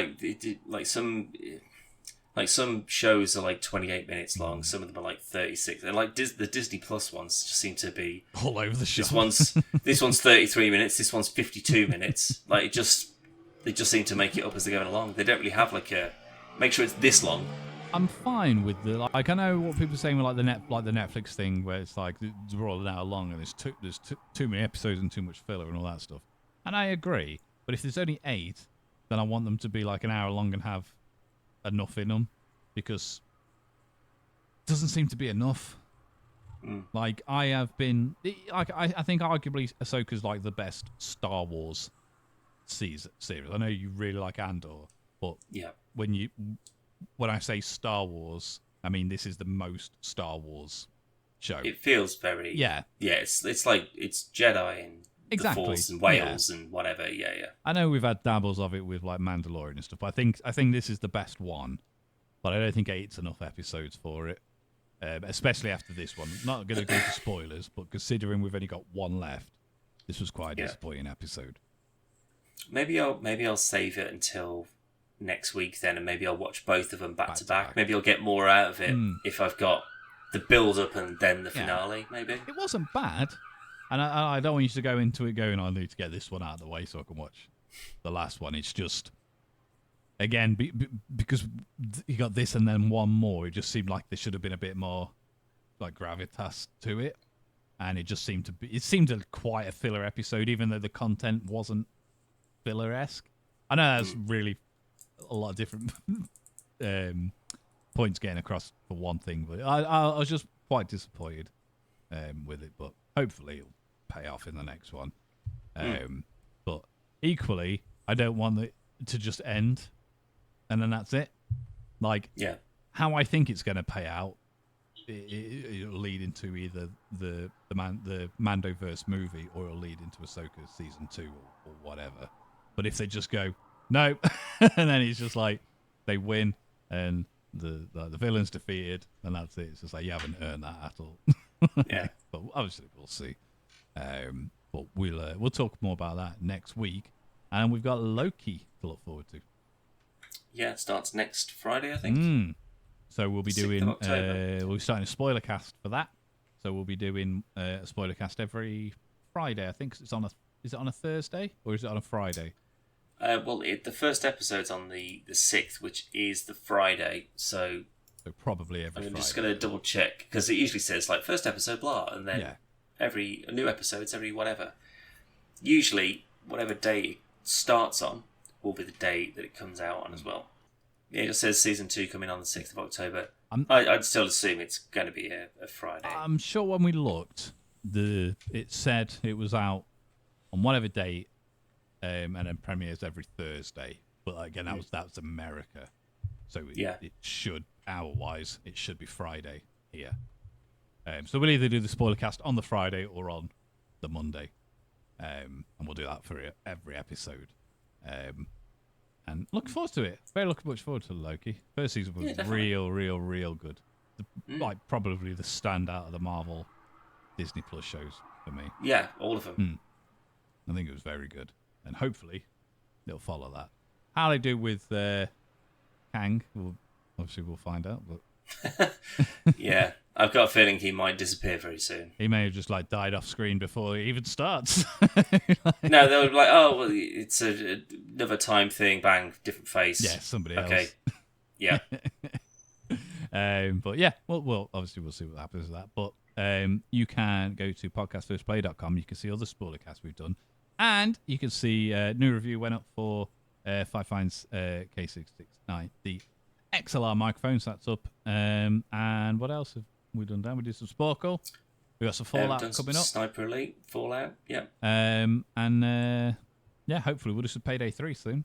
some shows are like 28 minutes long. Some of them are like 36, and like the Disney Plus ones just seem to be all over the shop. This one's 33 minutes. This one's 52 minutes. Like they just seem to make it up as they're going along. They don't really have like a make sure it's this long. I'm fine with the I know what people are saying with like the Netflix thing where it's like they're all an hour long and there's too many episodes and too much filler and all that stuff. And I agree, but if there's only 8, then I want them to be like an hour long and have enough in them, because it doesn't seem to be enough. Like I have been, I think arguably Ahsoka's like the best Star Wars series. I know you really like Andor, but yeah, when I say Star Wars, I mean this is the most Star Wars show. It feels very It's like it's Jedi and the Force and Wales and whatever. Yeah. I know we've had dabbles of it with like Mandalorian and stuff, but I think this is the best one. But I don't think 8's enough episodes for it, especially after this one. Not going to go to spoilers, but considering we've only got 1 left, this was quite a disappointing episode. Maybe I'll save it until next week then, and maybe I'll watch both of them back to back. Maybe I'll get more out of it if I've got the build up and then the finale. Maybe it wasn't bad. And I don't want you to go into it going, I need to get this one out of the way so I can watch the last one. It's just, again, because you got this and then one more, it just seemed like there should have been a bit more like gravitas to it. And it just seemed quite a filler episode, even though the content wasn't filler-esque. I know that's really a lot of different points getting across for one thing, but I was just quite disappointed with it. But hopefully it'll pay off in the next one. But equally, I don't want it to just end and then that's it. Like, how I think it's going to pay out, it'll lead into either the Mandoverse movie or it'll lead into Ahsoka season 2 or whatever. But if they just go no, and then it's just like they win and the villain's defeated and that's it. It's just like you haven't earned that at all. Yeah. But obviously we'll see. But we'll talk more about that next week, and we've got Loki to look forward to. Yeah, it starts next Friday, I think. So we'll be doing we'll be starting a spoiler cast for that. So we'll be doing a spoiler cast every Friday. I think is it on a Thursday or is it on a Friday? Well, the first episode's on the 6th, which is the Friday. So probably every Friday. I'm just going to double check because it usually says like first episode blah, and then every new episode's every whatever. Usually, whatever day it starts on will be the day that it comes out on as well. Yeah, it just says season 2 coming on the 6th of October. I'd still assume it's going to be a Friday. I'm sure when we looked, it said it was out on whatever date, and then premieres every Thursday. But again, that was America, so it should hour-wise it should be Friday here. So we'll either do the spoiler cast on the Friday or on the Monday, and we'll do that for every episode. And looking forward to it. Very much forward to Loki. First season was real good. Like probably the standout of the Marvel Disney Plus shows for me. Yeah, all of them. I think it was very good, and hopefully they'll follow that. How they do with Kang, we'll find out. But yeah, I've got a feeling he might disappear very soon. He may have just like died off screen before it even starts. No, they would be like, oh, well, it's another time thing. Bang, different face. Yeah, somebody else. Okay. Yeah. But yeah, we'll obviously we'll see what happens with that. But you can go to podcastfirstplay.com. You can see other spoiler casts we've done, and you can see new review went up for Five Finds K669, the XLR microphones. That's up. And what else have we done? We did some Sporkle. We got some Fallout coming up. Sniper Elite, Fallout. Yeah. And hopefully we'll do some Payday 3 soon.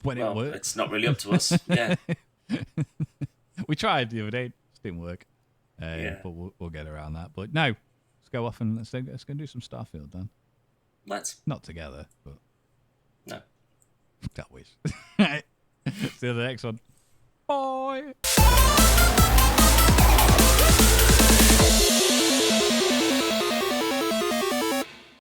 When it works. It's not really up to us. Yeah. We tried the other day. It didn't work. But we'll get around that. But no, let's go off and let's go do some Starfield then. Let's. Not together, but. No. That wish. See you in the next one. Bye.